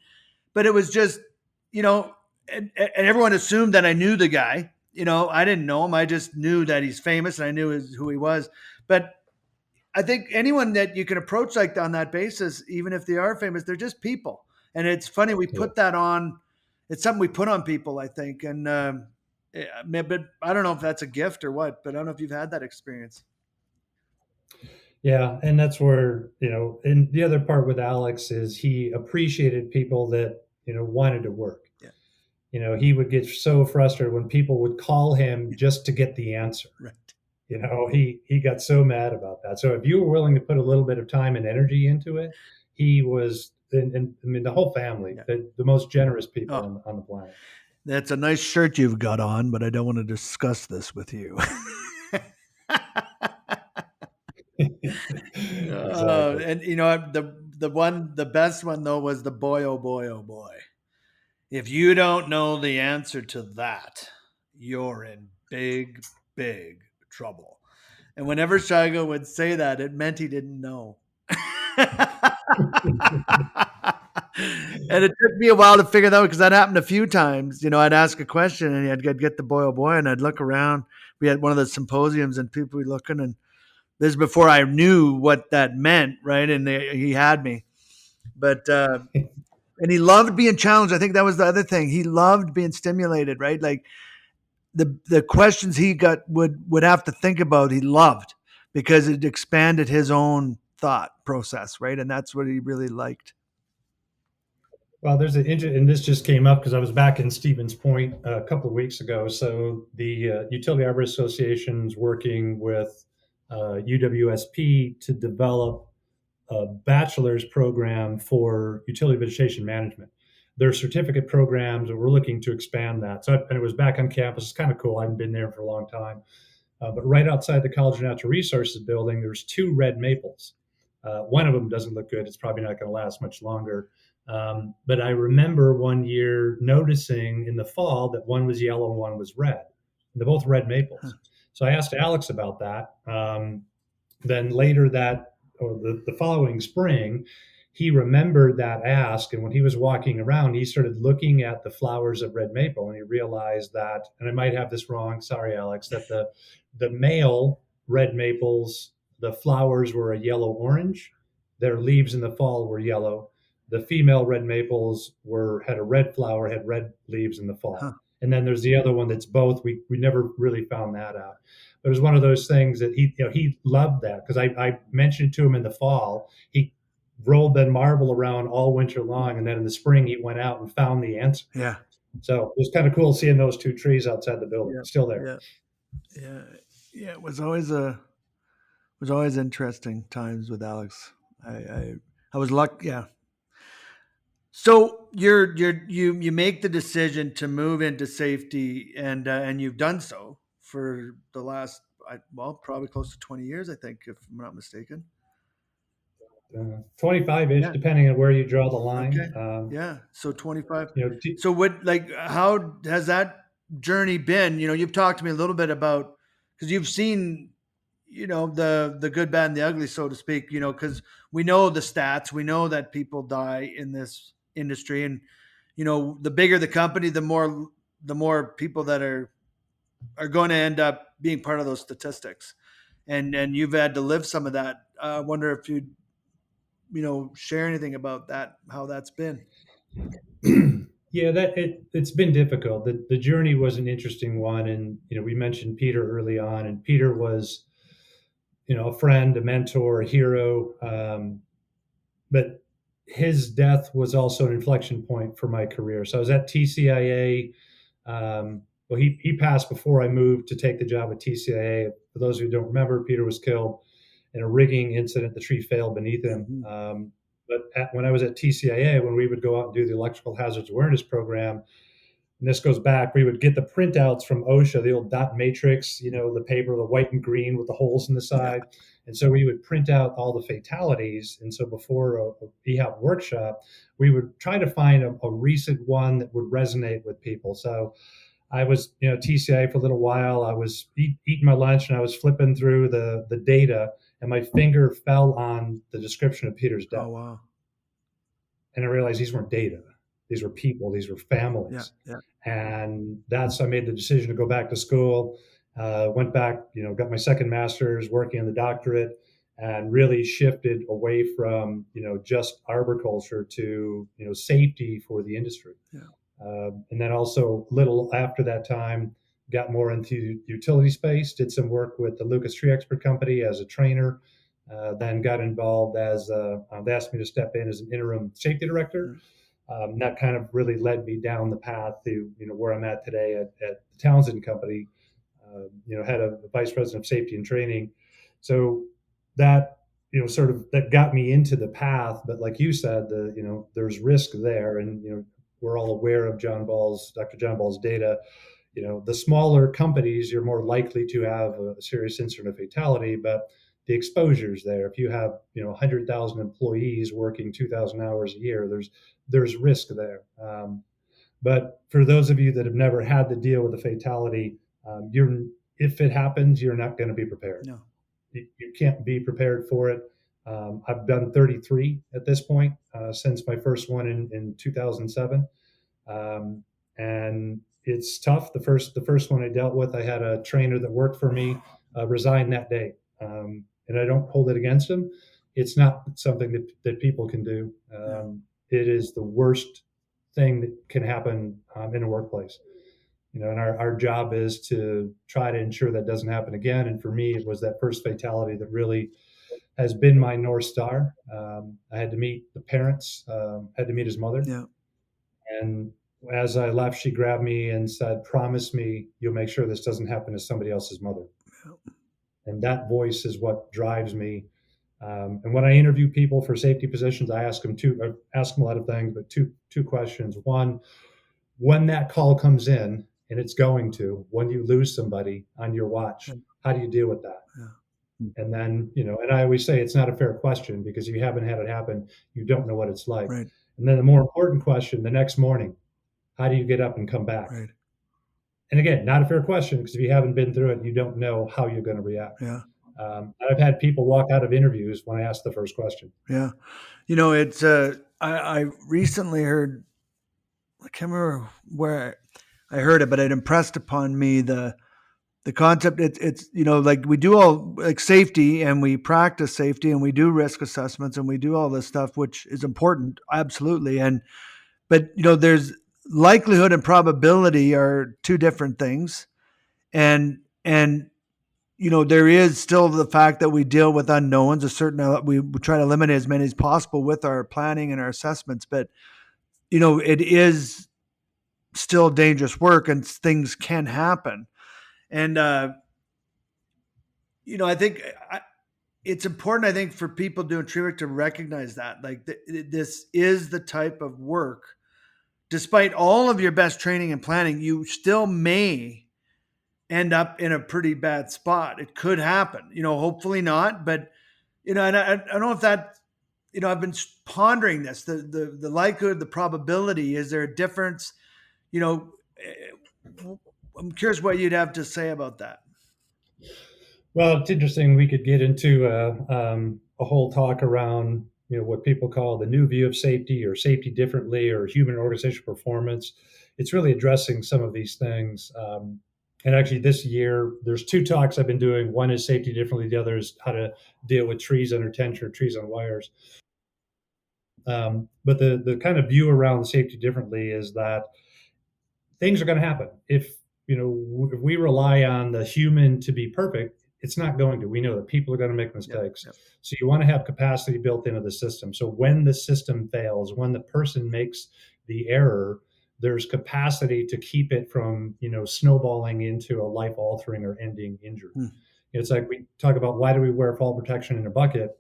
but it was just, you know, and everyone assumed that I knew the guy. You know, I didn't know him. I just knew that he's famous, and I knew who he was. But I think anyone that you can approach like on that basis, even if they are famous, they're just people. And it's funny we Yeah. put that on. It's something we put on people, I think. And but I don't know if that's a gift or what. But I don't know if you've had that experience. Yeah, and that's where, and the other part with Alex is he appreciated people that, wanted to work. Yeah. He would get so frustrated when people would call him just to get the answer. Right. He got so mad about that. So if you were willing to put a little bit of time and energy into it, he was, and I mean, the whole family, Yeah. the most generous people Oh. on the planet. That's a nice shirt you've got on, but I don't want to discuss this with you. Exactly. And the best one though was the boy, oh boy, oh boy. If you don't know the answer to that, you're in big, big trouble. And whenever Shigo would say that, it meant he didn't know. And it took me a while to figure that out because that happened a few times. I'd ask a question and I'd get the boy, oh boy, and I'd look around. We had one of the symposiums and people were looking, and this is before I knew what that meant, right? And he had me. But and he loved being challenged. I think that was the other thing. He loved being stimulated, right? Like the questions he got would have to think about, he loved, because it expanded his own thought process, right? And that's what he really liked. Well, there's and this just came up because I was back in Stevens Point a couple of weeks ago. So the Utility Arborist Association is working with UWSP to develop a bachelor's program for utility vegetation management. Their certificate programs, and we're looking to expand that. So, and it was back on campus. It's kind of cool. I haven't been there for a long time. But right outside the College of Natural Resources building, there's 2 red maples. One of them doesn't look good. It's probably not going to last much longer. But I remember one year noticing in the fall that one was yellow and one was red. And they're both red maples. Huh. So I asked Alex about that. Then later the following spring, he remembered that ask. And when he was walking around, he started looking at the flowers of red maple, and he realized that, and I might have this wrong, sorry, Alex, that the male red maples, the flowers were a yellow-orange. Their leaves in the fall were yellow. The female red maples had a red flower, had red leaves in the fall. Huh. And then there's the other one that's both. We never really found that out. But it was one of those things that he loved that, because I mentioned to him in the fall. He rolled that marble around all winter long, and then in the spring he went out and found the answer. Yeah. So it was kind of cool seeing those 2 trees outside the building, still there. Yeah. It was always interesting times with Alex. I was lucky. Yeah. So you make the decision to move into safety, and you've done so for the last, probably close to 20 years, I think, if I'm not mistaken. 25-ish, depending on where you draw the line. Okay. So 25. So how has that journey been? You've talked to me a little bit about, because you've seen, the good, bad, and the ugly, so to speak, because we know the stats, we know that people die in this industry, and, the bigger the company, the more people that are going to end up being part of those statistics. And you've had to live some of that. I wonder if you'd, share anything about that, how that's been. Yeah, it's been difficult. The journey was an interesting one. And, we mentioned Peter early on, and Peter was, a friend, a mentor, a hero. But his death was also an inflection point for my career. So I was at TCIA. Well, he passed before I moved to take the job at TCIA. For those who don't remember, Peter was killed in a rigging incident. The tree failed beneath him. But when I was at TCIA, when we would go out and do the electrical hazards awareness program, and this goes back, we would get the printouts from OSHA, the old dot matrix, the paper, the white and green with the holes in the side. Yeah. And so we would print out all the fatalities. And so before a EHAP workshop, we would try to find a recent one that would resonate with people. So I was, TCIA for a little while. I was eating my lunch, and I was flipping through the data, and my finger fell on the description of Peter's death. Oh, wow. And I realized these weren't data. These were people. These were families. Yeah. And I made the decision to go back to school. Went back, got my second master's, working on the doctorate, and really shifted away from, just arboriculture to, safety for the industry. Yeah. And then also little after that time, got more into utility space, did some work with the Lucas Tree Expert Company as a trainer, then got involved as, they asked me to step in as an interim safety director. That kind of really led me down the path to, where I'm at today at the Townsend Company, head of the vice president of safety and training. So that, that got me into the path. But like you said, there's risk there. And, we're all aware of Dr. John Ball's data. The smaller companies, you're more likely to have a serious incident of fatality, but the exposure's there. If you have, 100,000 employees working 2,000 hours a year, there's risk there. But for those of you that have never had to deal with a fatality, if it happens, you're not going to be prepared. No. You can't be prepared for it. I've done 33 at this point since my first one in 2007. And it's tough. The first one I dealt with, I had a trainer that worked for me resign that day. And I don't hold it against him. It's not something that people can do. It is the worst thing that can happen in a workplace. And our job is to try to ensure that doesn't happen again. And for me, it was that first fatality that really has been my North Star. I had to meet the parents, had to meet his mother. Yeah. And as I left, she grabbed me and said, "Promise me you'll make sure this doesn't happen to somebody else's mother." Yeah. And that voice is what drives me. And when I interview people for safety positions, I ask them a lot of things, but two questions. One, when that call comes in, and it's going to, when you lose somebody on your watch, how do you deal with that? Yeah. And then, and I always say it's not a fair question because if you haven't had it happen, you don't know what it's like. Right. And then the more important question, the next morning, how do you get up and come back? Right. And again, not a fair question because if you haven't been through it, you don't know how you're going to react. Yeah. I've had people walk out of interviews when I ask the first question. Yeah. It's I recently heard, I can't remember where I heard it, but it impressed upon me the concept. It's like we do all like safety and we practice safety and we do risk assessments and we do all this stuff, which is important. Absolutely. But there's likelihood and probability are two different things. And there is still the fact that we deal with unknowns. We try to eliminate as many as possible with our planning and our assessments, but it is still dangerous work and things can happen. And I think it's important. I think for people doing tree work to recognize that, like this is the type of work. Despite all of your best training and planning, you still may end up in a pretty bad spot. It could happen, hopefully not, but, and I don't know if that, I've been pondering this, the likelihood, the probability, is there a difference? I'm curious what you'd have to say about that. Well, it's interesting. We could get into a whole talk around, what people call the new view of safety or safety differently or human organizational performance. It's really addressing some of these things. And actually this year, there's two talks I've been doing. One is safety differently. The other is how to deal with trees under tension or trees on wires. But the kind of view around safety differently is that things are going to happen. If we rely on the human to be perfect, it's not going to. We know that people are going to make mistakes. Yep. So you want to have capacity built into the system. So when the system fails, when the person makes the error, there's capacity to keep it from, snowballing into a life-altering or ending injury. It's like we talk about, why do we wear fall protection in a bucket?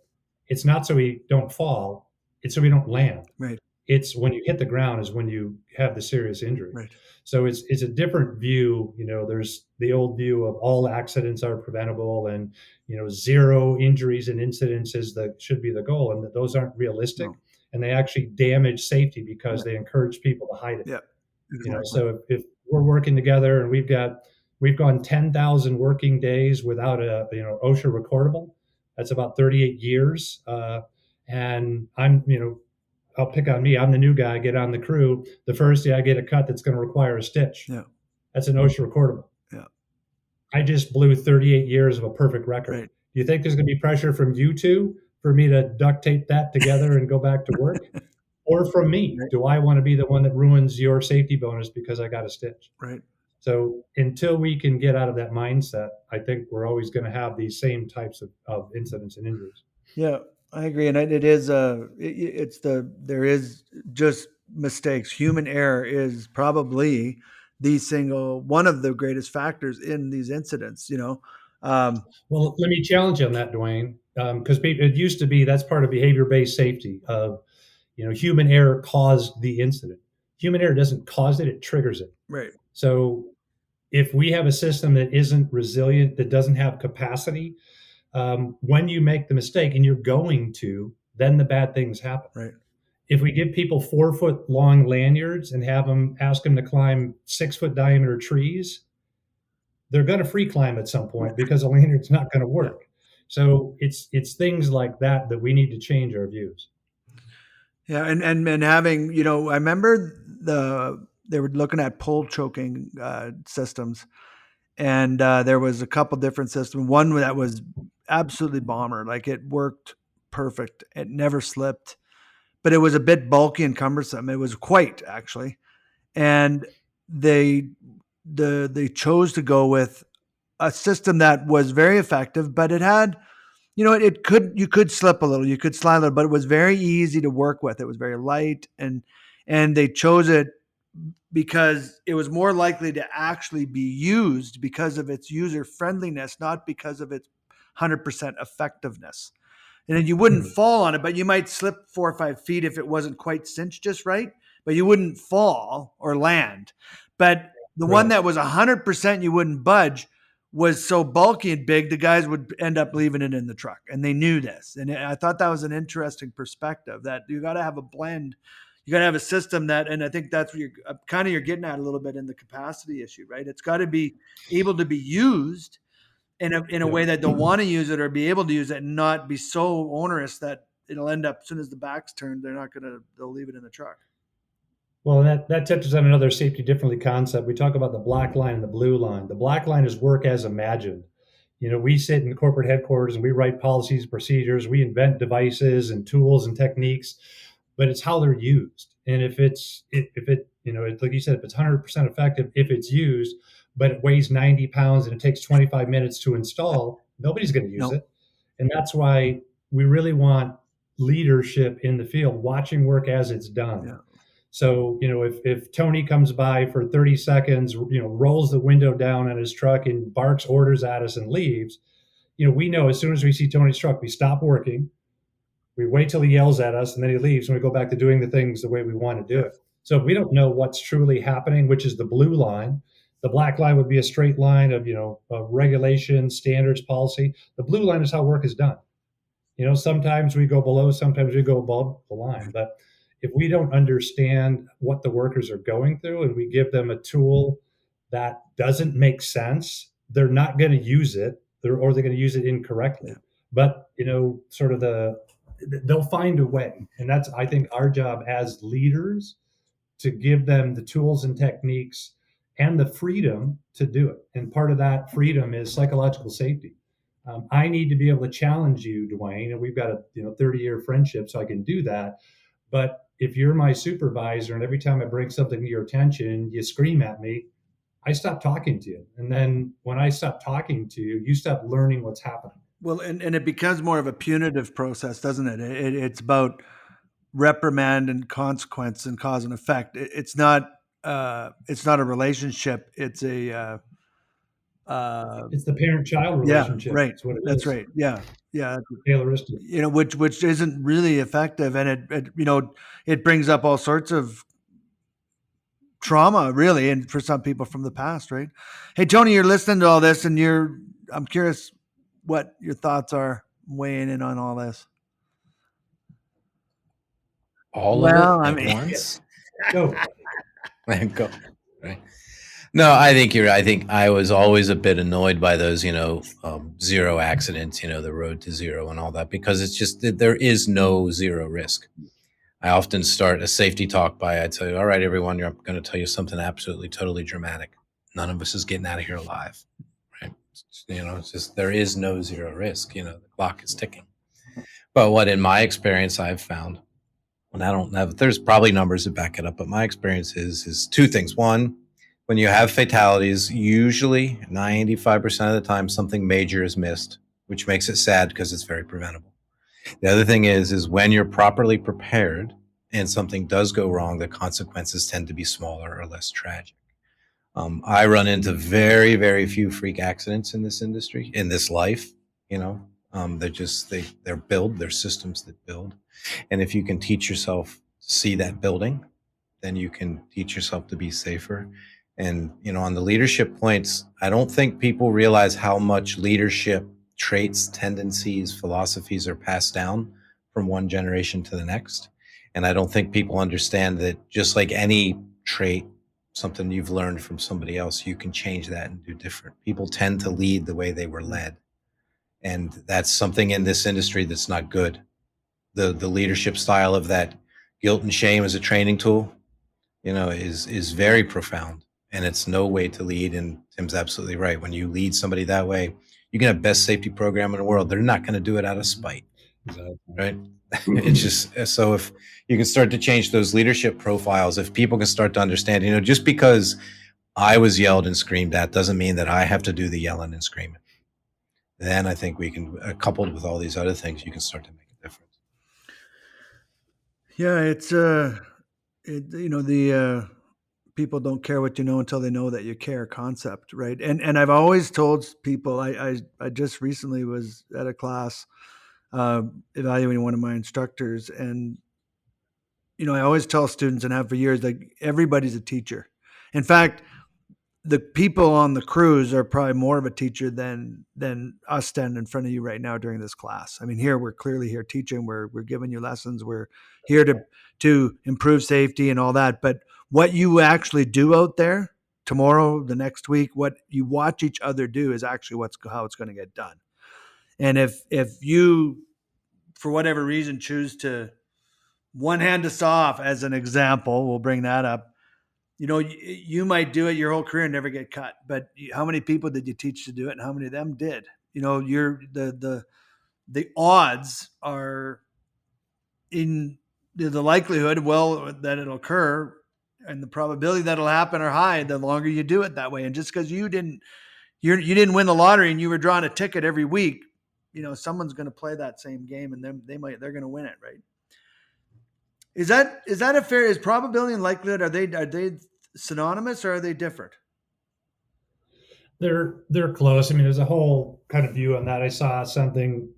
It's not so we don't fall. It's so we don't land. Right. It's when you hit the ground is when you have the serious injury. Right. So it's a different view. There's the old view of all accidents are preventable and, zero injuries and incidences that should be the goal. And that those aren't realistic. No. And they actually damage safety because they encourage people to hide it. Yeah. Exactly. So if we're working together and we've gone 10,000 working days without a, OSHA recordable, that's about 38 years. And I'm, I'll pick on me. I'm the new guy. I get on the crew. The first day I get a cut that's going to require a stitch. Yeah. That's an OSHA recordable. Yeah. I just blew 38 years of a perfect record. Right. Do you think there's going to be pressure from you two for me to duct tape that together and go back to work? Or from me? Right. Do I want to be the one that ruins your safety bonus because I got a stitch? Right. So until we can get out of that mindset, I think we're always going to have these same types of incidents and injuries. Yeah. I agree, and it is there is just mistakes. Human error is probably one of the greatest factors in these incidents. Well, let me challenge you on that, Dwayne, because it used to be that's part of behavior-based safety. Of human error caused the incident. Human error doesn't cause it; it triggers it. Right. So, if we have a system that isn't resilient, that doesn't have capacity. When you make the mistake, and you're going to, then the bad things happen. Right. If we give people 4-foot long lanyards and ask them to climb 6-foot diameter trees, they're going to free climb at some point because the lanyard's not going to work. So it's things like that that we need to change our views. Yeah, and having, I remember they were looking at pole choking systems, and there was a couple different systems. One that was absolutely bomber, like it worked perfect. It never slipped, but it was a bit bulky and cumbersome. It was quite actually, and they they chose to go with a system that was very effective, but it had, you could slip a little, you could slide a little, but it was very easy to work with. It was very light, and they chose it because it was more likely to actually be used because of its user friendliness, not because of its 100% effectiveness. And then you wouldn't fall on it, but you might slip 4 or 5 feet if it wasn't quite cinched just right, but you wouldn't fall or land. But the one that was 100% you wouldn't budge was so bulky and big, the guys would end up leaving it in the truck. And they knew this. And I thought that was an interesting perspective, that you got to have a blend. You got to have a system that, and I think that's what you're getting at a little bit in the capacity issue, right? It's got to be able to be used in a way that they'll want to use it or be able to use it, and not be so onerous that it'll end up, as soon as the back's turned, they'll leave it in the truck. Well, that touches on another safety differently concept. We talk about the black line and the blue line. The black line is work as imagined. We sit in corporate headquarters and we write policies, procedures, we invent devices and tools and techniques, but it's how they're used. And if it, like you said, if it's 100% effective, if it's used, but it weighs 90 pounds and it takes 25 minutes to install, nobody's going to use it. And that's why we really want leadership in the field, watching work as it's done. Yeah. So, if Tony comes by for 30 seconds, rolls the window down on his truck and barks orders at us and leaves, we know as soon as we see Tony's truck, we stop working, we wait till he yells at us, and then he leaves, and we go back to doing the things the way we want to do it. So if we don't know what's truly happening, which is the blue line, the black line would be a straight line of, regulation, standards, policy. The blue line is how work is done. Sometimes we go below, sometimes we go above the line, but if we don't understand what the workers are going through and we give them a tool that doesn't make sense, they're not going to use it, or they're going to use it incorrectly. Yeah. But, they'll find a way. And that's, I think, our job as leaders, to give them the tools and techniques and the freedom to do it. And part of that freedom is psychological safety. I need to be able to challenge you, Dwayne, and we've got a 30-year friendship, so I can do that. But if you're my supervisor and every time I bring something to your attention, you scream at me, I stop talking to you. And then when I stop talking to you, you stop learning what's happening. Well, and it becomes more of a punitive process, doesn't it? It's about reprimand and consequence and cause and effect. It's not a relationship. It's a it's the parent-child relationship. Yeah, right. That's right. Yeah. Tayloristic. Which isn't really effective, and it brings up all sorts of trauma, really, and for some people from the past, right? Hey, Tony, you're listening to all this, and I'm curious what your thoughts are weighing in on all this. All of it at once? Go. Go. Right. No, I think you're right. I think I was always a bit annoyed by those, zero accidents, the road to zero and all that, because it's just that there is no zero risk. I often start a safety talk I tell you, all right, everyone, I'm going to tell you something absolutely, totally dramatic. None of us is getting out of here alive, right? It's just, there is no zero risk. The clock is ticking. But what in my experience I've found, and I don't have, there's probably numbers that back it up, but my experience is two things. One, when you have fatalities, usually 95% of the time, something major is missed, which makes it sad because it's very preventable. The other thing is when you're properly prepared and something does go wrong, the consequences tend to be smaller or less tragic. I run into very, very few freak accidents in this industry, in this life. They're systems that build. And if you can teach yourself to see that building, then you can teach yourself to be safer. And, on the leadership points, I don't think people realize how much leadership traits, tendencies, philosophies are passed down from one generation to the next. And I don't think people understand that just like any trait, something you've learned from somebody else, you can change that and do different. People tend to lead the way they were led. And that's something in this industry that's not good. The leadership style of that guilt and shame as a training tool, is very profound, and it's no way to lead. And Tim's absolutely right. When you lead somebody that way, you can have best safety program in the world. They're not going to do it out of spite, right? It's just, so if you can start to change those leadership profiles, if people can start to understand, just because I was yelled and screamed at doesn't mean that I have to do the yelling and screaming. Then I think we can, coupled with all these other things, you can start to make a difference. Yeah, it's people don't care what you know until they know that you care concept, right? And I've always told people, I just recently was at a class evaluating one of my instructors, and I always tell students, and have for years, like, everybody's a teacher. In fact, the people on the crews are probably more of a teacher than us standing in front of you right now during this class. I mean, here we're clearly here teaching, we're giving you lessons, we're here to improve safety and all that. But what you actually do out there tomorrow, the next week, what you watch each other do is actually how it's going to get done. And if you, for whatever reason, choose to one hand us off, as an example, we'll bring that up. You might do it your whole career and never get cut, but how many people did you teach to do it, and how many of them did? You're the odds are in the likelihood, that it'll occur, and the probability that it'll happen are high the longer you do it that way. And just because you didn't win the lottery and you were drawing a ticket every week, someone's going to play that same game, and they're going to win it, right? Is that a fair? Is probability and likelihood, are they synonymous, or are they different? They're close. I mean, there's a whole kind of view on that. I saw something,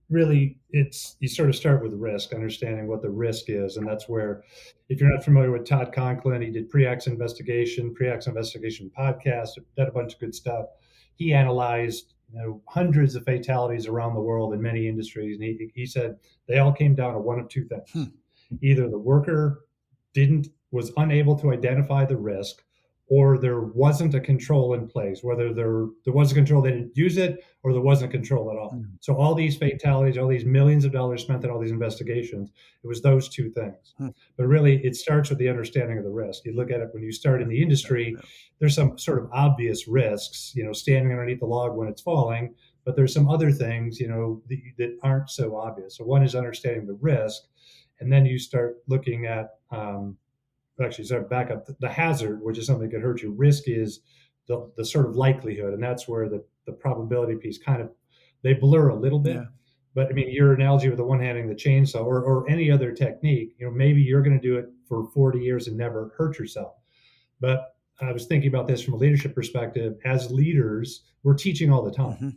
really, you sort of start with risk, understanding what the risk is, and that's where, if you're not familiar with Todd Conklin, he did pre-accident investigation podcast, did a bunch of good stuff. He analyzed hundreds of fatalities around the world in many industries, and he said they all came down to one of two things. Either the worker was unable to identify the risk, or there wasn't a control in place. Whether there was a control, they didn't use it, or there wasn't control at all. Mm-hmm. So all these fatalities, all these millions of dollars spent on all these investigations, it was those two things. But really, it starts with the understanding of the risk. You look at it when you start in the industry, there's some sort of obvious risks, standing underneath the log when it's falling, but there's some other things, that aren't so obvious. So one is understanding the risk, and then you start looking at, back up, the hazard, which is something that could hurt you. Risk is the sort of likelihood, and that's where the probability piece kind of, they blur a little bit. Yeah. But I mean, your analogy with the one-handing the chainsaw or any other technique, maybe you're going to do it for 40 years and never hurt yourself. But I was thinking about this from a leadership perspective. As leaders, we're teaching all the time. Mm-hmm.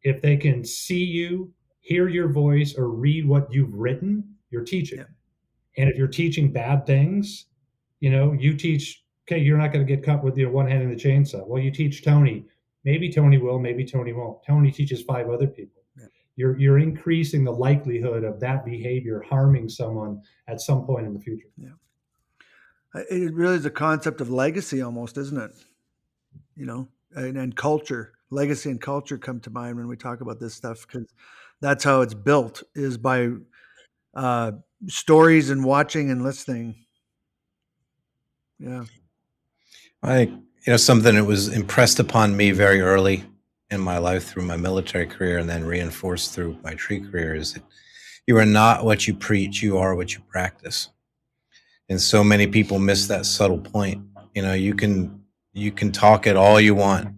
If they can see you, hear your voice, or read what you've written, you're teaching. Yeah. And if you're teaching bad things, you teach, okay, you're not going to get cut with one-handing the chainsaw. Well, you teach Tony. Maybe Tony will, maybe Tony won't. Tony teaches 5 other people. Yeah. You're increasing the likelihood of that behavior harming someone at some point in the future. Yeah. It really is a concept of legacy almost, isn't it? And culture. Legacy and culture come to mind when we talk about this stuff, because that's how it's built, is by stories and watching and listening. Yeah. I think, something that was impressed upon me very early in my life through my military career, and then reinforced through my tree career, is that you are not what you preach, you are what you practice. And so many people miss that subtle point. You can talk it all you want,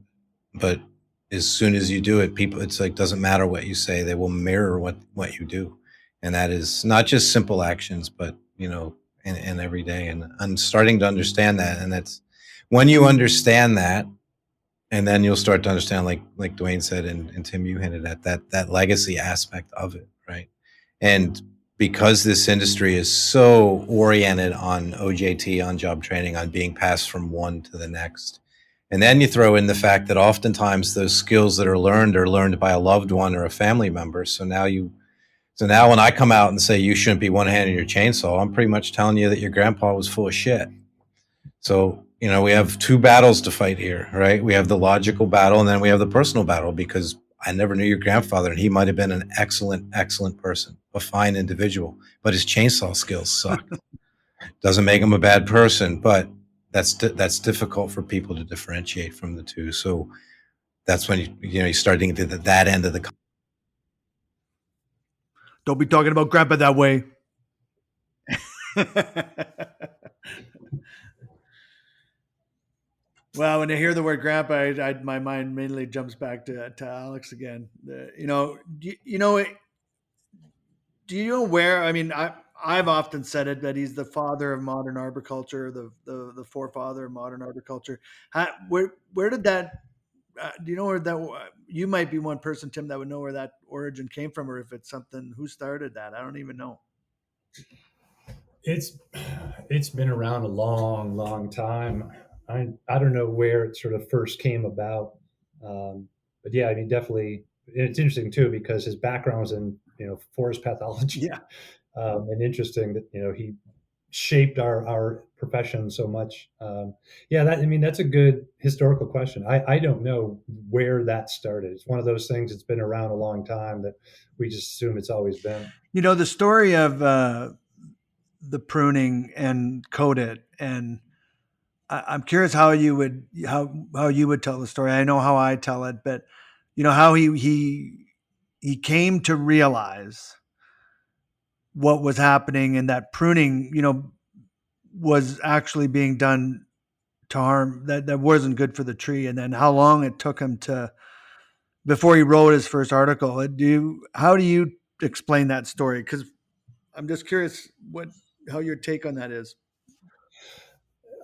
but as soon as you do it, it's like, doesn't matter what you say, they will mirror what you do. And that is not just simple actions, but, in every day. And I'm starting to understand that. And that's when you understand that, and then you'll start to understand, like Dwayne said, and Tim, you hinted at that legacy aspect of it, right? And because this industry is so oriented on OJT, on job training, on being passed from one to the next. And then you throw in the fact that oftentimes those skills that are learned by a loved one or a family member. So now when I come out and say you shouldn't be one-handing your chainsaw, I'm pretty much telling you that your grandpa was full of shit. So, we have 2 battles to fight here, right? We have the logical battle, and then we have the personal battle, because I never knew your grandfather, and he might have been an excellent person, a fine individual, but his chainsaw skills suck. Doesn't make him a bad person, but that's difficult for people to differentiate from the two. So that's when you start to get to that end of the. Don't be talking about grandpa that way. Well, when I hear the word grandpa, my mind immediately jumps back to Alex again. Do you know where? I mean, I've often said it that he's the father of modern arboriculture, the forefather of modern arboriculture. Where did that? Do you know where that? You might be one person, Tim, that would know where that origin came from, or if it's something. Who started that? I don't even know. It's been around a long time. I don't know where it sort of first came about, but yeah, I mean, definitely. And it's interesting too because his background was in forest pathology. Yeah. And interesting that he shaped our profession so much. That's a good historical question. I don't know where that started. It's one of those things that's been around a long time that we just assume it's always been. The story of the pruning and coat it, and I'm curious how you would tell the story. I know how I tell it, but how he came to realize what was happening, and that pruning was actually being done to harm, that wasn't good for the tree, and then how long it took him before he wrote his first article. How do you explain that story? Because I'm just curious how your take on that is.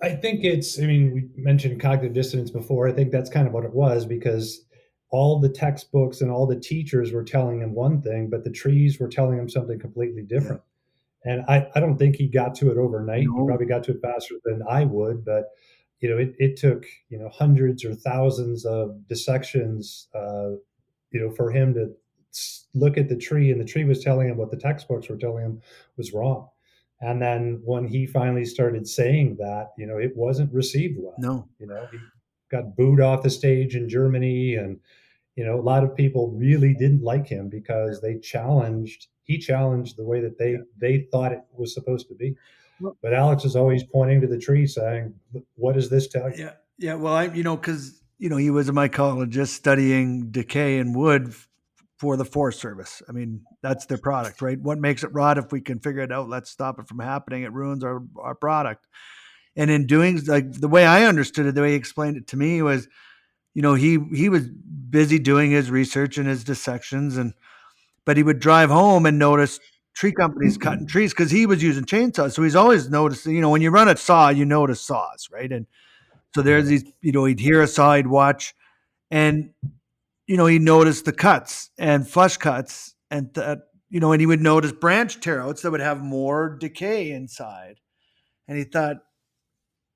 I think we mentioned cognitive dissonance before. I think that's kind of what it was, because all the textbooks and all the teachers were telling him one thing, but the trees were telling him something completely different. Yeah. And I don't think he got to it overnight. No. He probably got to it faster than I would, but it took hundreds or thousands of dissections for him to look at the tree, and the tree was telling him what the textbooks were telling him was wrong. And then when he finally started saying that, it wasn't received well. No. He got booed off the stage in Germany, and a lot of people really didn't like him because he challenged the way that they thought it was supposed to be. But Alex is always pointing to the tree saying, what does this tell you? Yeah. Well, because he was a mycologist studying decay in wood for the Forest Service. I mean, that's their product, right? What makes it rot? If we can figure it out, let's stop it from happening. It ruins our product. And in doing, like, the way I understood it, the way he explained it to me was, he was busy doing his research and his dissections, but he would drive home and notice tree companies cutting trees because he was using chainsaws. So he's always noticing, when you run a saw, you notice saws, right? And so there's these, he'd hear a saw, he'd watch, and he noticed the cuts and flush cuts, and and he would notice branch tear-outs that would have more decay inside. And he thought,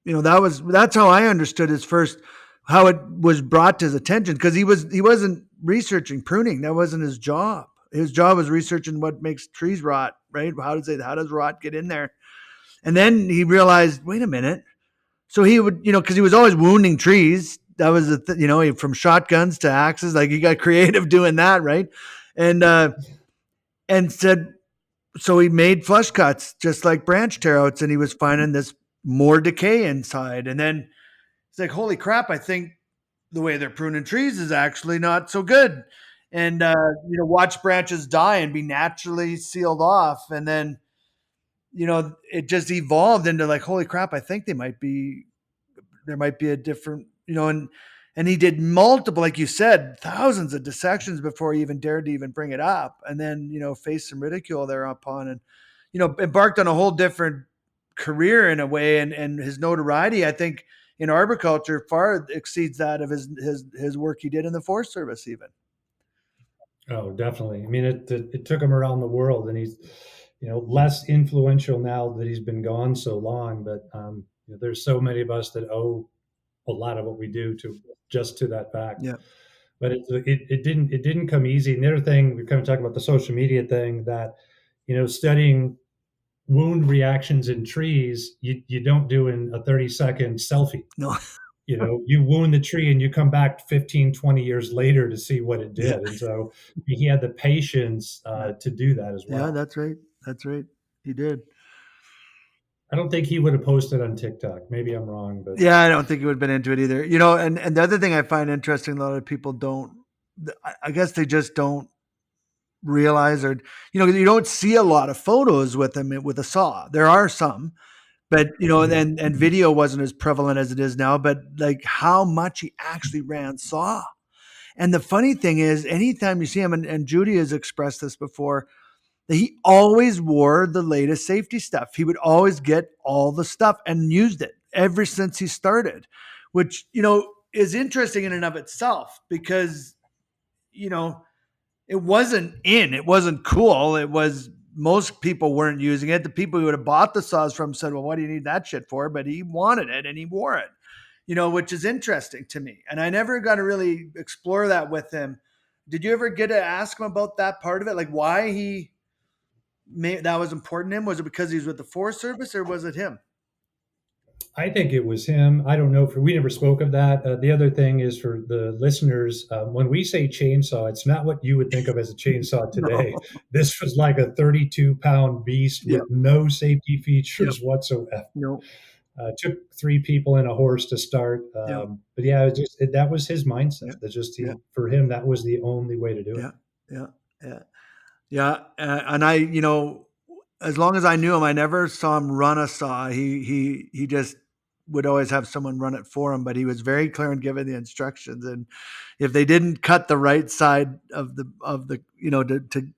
that's how I understood how it was brought to his attention, because he wasn't researching pruning. That wasn't his job. His job was researching what makes trees rot, right? How does rot get in there? And then he realized, wait a minute. So he would, because he was always wounding trees. That was from shotguns to axes. Like, he got creative doing that, right? And said, so he made flush cuts just like branch tear-outs, and he was finding this more decay inside. And then it's like, holy crap, I think the way they're pruning trees is actually not so good. And watch branches die and be naturally sealed off. And then it just evolved into like, holy crap, I think there might be a different, and he did multiple, like you said, thousands of dissections before he even dared to even bring it up. And then, faced some ridicule thereupon, and, embarked on a whole different career in a way. And his notoriety, I think, in arboriculture far exceeds that of his work he did in the Forest Service even. Oh, definitely. I mean, it took him around the world, and he's, less influential now that he's been gone so long. But there's so many of us that owe a lot of what we do to that fact. Yeah. But it didn't come easy. And the other thing, we kind of talk about the social media thing, that studying wound reactions in trees, you don't do in a 30-second selfie. No. you wound the tree and you come back 15, 20 years later to see what it Yeah. did. And so he had the patience to do that as Yeah, well. that's right. That's right. He did. I don't think he would have posted on TikTok. Maybe I'm wrong, but Yeah, I don't think he would have been into it either. And the other thing I find interesting, a lot of people don't, I guess they just don't realize, or, you don't see a lot of photos with him with a saw. There are some, but, and video wasn't as prevalent as it is now, but like how much he actually ran saw. And the funny thing is, anytime you see him, and Judy has expressed this before, that he always wore the latest safety stuff. He would always get all the stuff and used it ever since he started, which, is interesting in and of itself because, it wasn't cool. It was, most people weren't using it. The people who would have bought the saws from said, well, what do you need that shit for? But he wanted it and he wore it, which is interesting to me. And I never got to really explore that with him. Did you ever get to ask him about that part of it? Like why that was important to him? Was it because he was with the Forest Service or was it him? I think it was him. I don't know if we never spoke of that. The other thing is for the listeners, when we say chainsaw, it's not what you would think of as a chainsaw today. No. This was like a 32-pound beast Yep. with no safety features Yep. whatsoever. No. Took 3 people and a horse to start. Yep. But yeah, that was his mindset. Yep. That just Yep. for him, that was the only way to do it. Yeah. Yeah. Yeah. And I, as long as I knew him, I never saw him run a saw. He just would always have someone run it for him, but he was very clear in giving the instructions. And if they didn't cut the right side of the,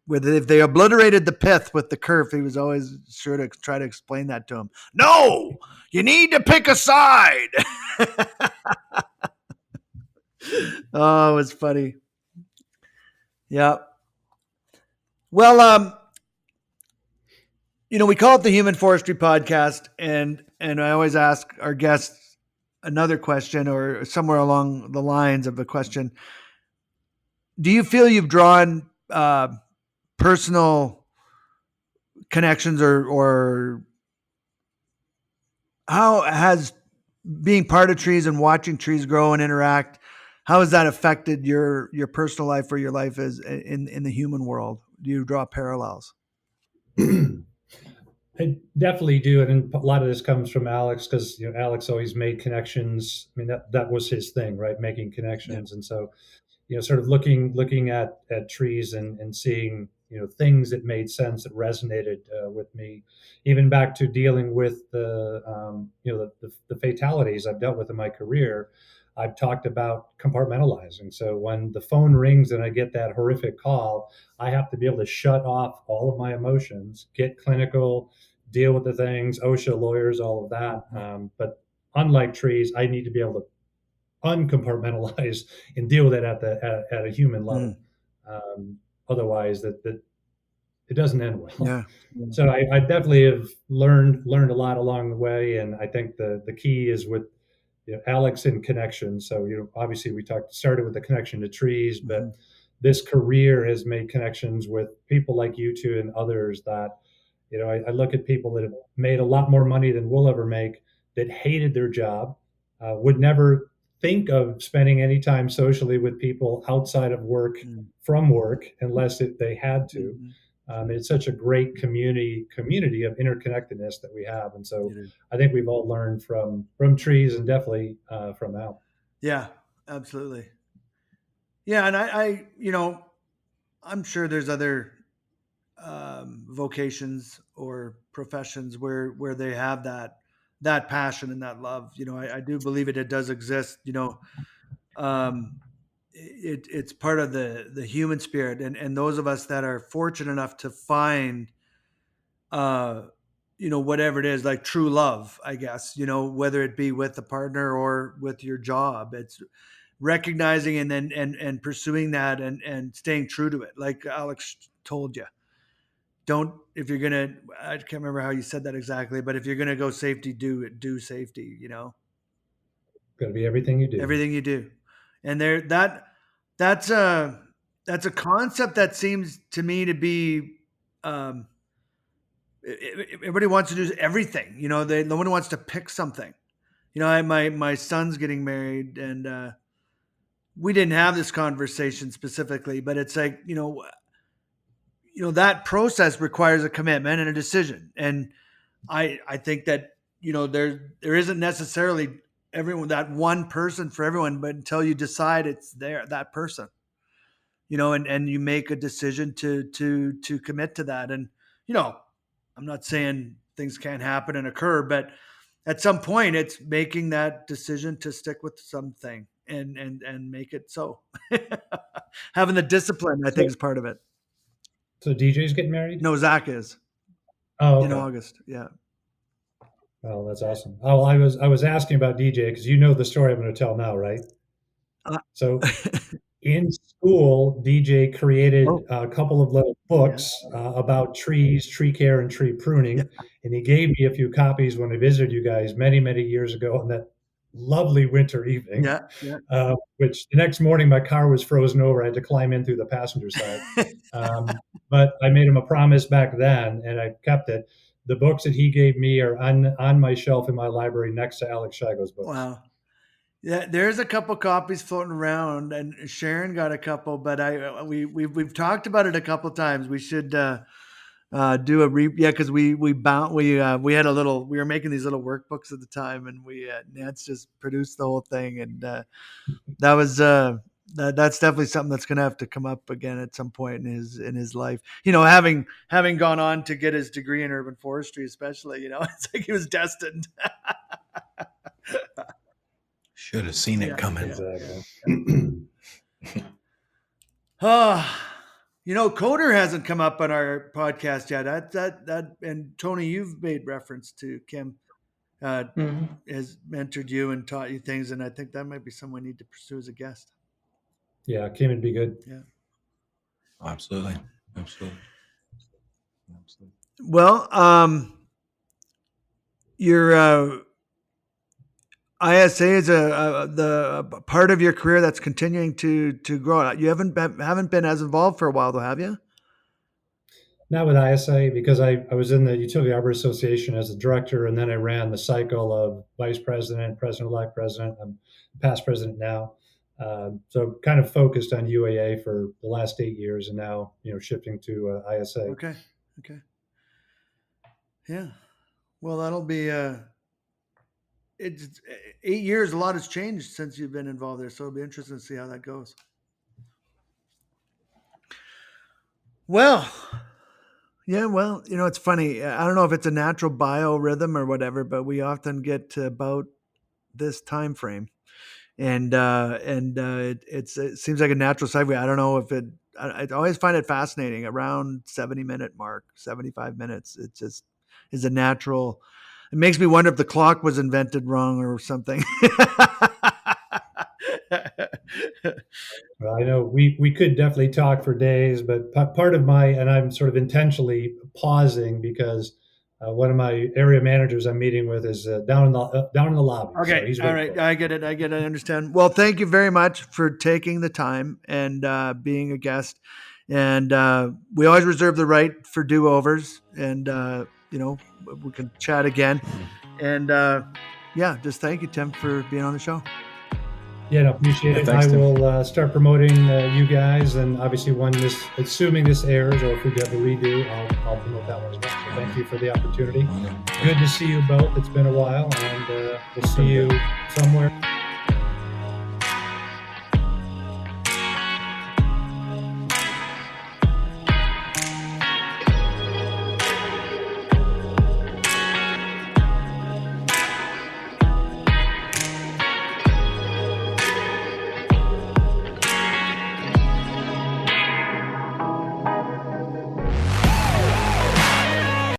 if they obliterated the pith with the kerf, he was always sure to try to explain that to him. No, you need to pick a side. Oh, it was funny. Yeah. Well, we call it the Human Forestry Podcast, and I always ask our guests another question or somewhere along the lines of a question. Do you feel you've drawn personal connections, or how has being part of trees and watching trees grow and interact, how has that affected your personal life or your life as in the human world? Do you draw parallels? I definitely do, and a lot of this comes from Alex because Alex always made connections. I mean, that was his thing, right? Making connections, and so sort of looking at trees and seeing things that made sense, that resonated with me, even back to dealing with the fatalities I've dealt with in my career. I've talked about compartmentalizing. So when the phone rings and I get that horrific call, I have to be able to shut off all of my emotions, get clinical, deal with the things, OSHA lawyers, all of that. But unlike trees, I need to be able to uncompartmentalize and deal with it at a human level. Otherwise, that it doesn't end well. Yeah. So I definitely have learned a lot along the way, and I think the key is with Alex and connection. So obviously we started with the connection to trees, but this career has made connections with people like you two and others that I look at people that have made a lot more money than we'll ever make, that hated their job, would never think of spending any time socially with people outside of work, from work, unless they had to. It's such a great community of interconnectedness that we have, and so I think we've all learned from trees and definitely from Al. Yeah, absolutely. Yeah, and I I'm sure there's other vocations or professions where they have that passion and that love. I do believe it does exist. It's part of the human spirit, and those of us that are fortunate enough to find whatever it is, like true love, I guess, whether it be with a partner or with your job, it's recognizing and then and pursuing that and staying true to it. Like Alex told you, if you're gonna, I can't remember how you said that exactly, but if you're gonna go safety, do safety. Got to be everything you do. Everything you do, and that's a concept that seems to me to be. Everybody wants to do everything. No one wants to pick something. my son's getting married, and we didn't have this conversation specifically, but it's like, that process requires a commitment and a decision. And I think that, there isn't necessarily everyone, that one person for everyone, but until you decide it's that person, and you make a decision to commit to that. And, I'm not saying things can't happen and occur, but at some point it's making that decision to stick with something and make it so. Having the discipline, I think, is part of it. So DJ's getting married? No, Zach is. Oh, okay. In August. Yeah. Oh, that's awesome. Oh, I was asking about DJ because you know the story I'm going to tell now, right? So in school, DJ created a couple of little books about trees, tree care, and tree pruning. And he gave me a few copies when I visited you guys many, many years ago on that lovely winter evening. Which the next morning my car was frozen over. I had to climb in through the passenger side. But I made him a promise back then, and I kept it. The books that he gave me are on my shelf in my library next to Alex Shigo's books. Wow. Yeah, there's a couple copies floating around, and Sharon got a couple, but we've talked about it a couple times. We should do because we had we were making these little workbooks at the time, and Nance just produced the whole thing, and that was that's definitely something that's going to have to come up again at some point in his life. Having gone on to get his degree in urban forestry, especially, it's like he was destined. Should have seen it coming. Exactly. Coder hasn't come up on our podcast yet. That and Tony, you've made reference to Kim, has mentored you and taught you things, and I think that might be someone we need to pursue as a guest. Yeah, Kim would be good. Yeah, absolutely. Well, your ISA is the part of your career that's continuing to grow. You haven't been as involved for a while, though, have you? Not with ISA, because I was in the Utility Arbor Association as a director, and then I ran the cycle of vice president, president-elect president. I'm past president now. So kind of focused on UAA for the last 8 years, and now, shifting to ISA. Okay. Yeah. Well, that'll be it's 8 years. A lot has changed since you've been involved there, so it'll be interesting to see how that goes. Well, yeah, it's funny. I don't know if it's a natural biorhythm or whatever, but we often get to about this time frame, and it seems like a natural segue. I don't know if I always find it fascinating around 70-minute mark, 75 minutes. It just is a natural. It makes me wonder if the clock was invented wrong or something. Well, I know we could definitely talk for days, but part of and I'm sort of intentionally pausing because one of my area managers I'm meeting with is down in the lobby. Okay, So all right, I get it. I understand. Well, thank you very much for taking the time and being a guest. And we always reserve the right for do-overs, and we can chat again. And just thank you, Tim, for being on the show. Yeah, no, appreciate it. Thanks, I Tim. will start promoting you guys, and obviously assuming this airs, or if we get a redo, I'll promote that one as well. So thank you for the opportunity. Good to see you both. It's been a while, and we'll see you somewhere.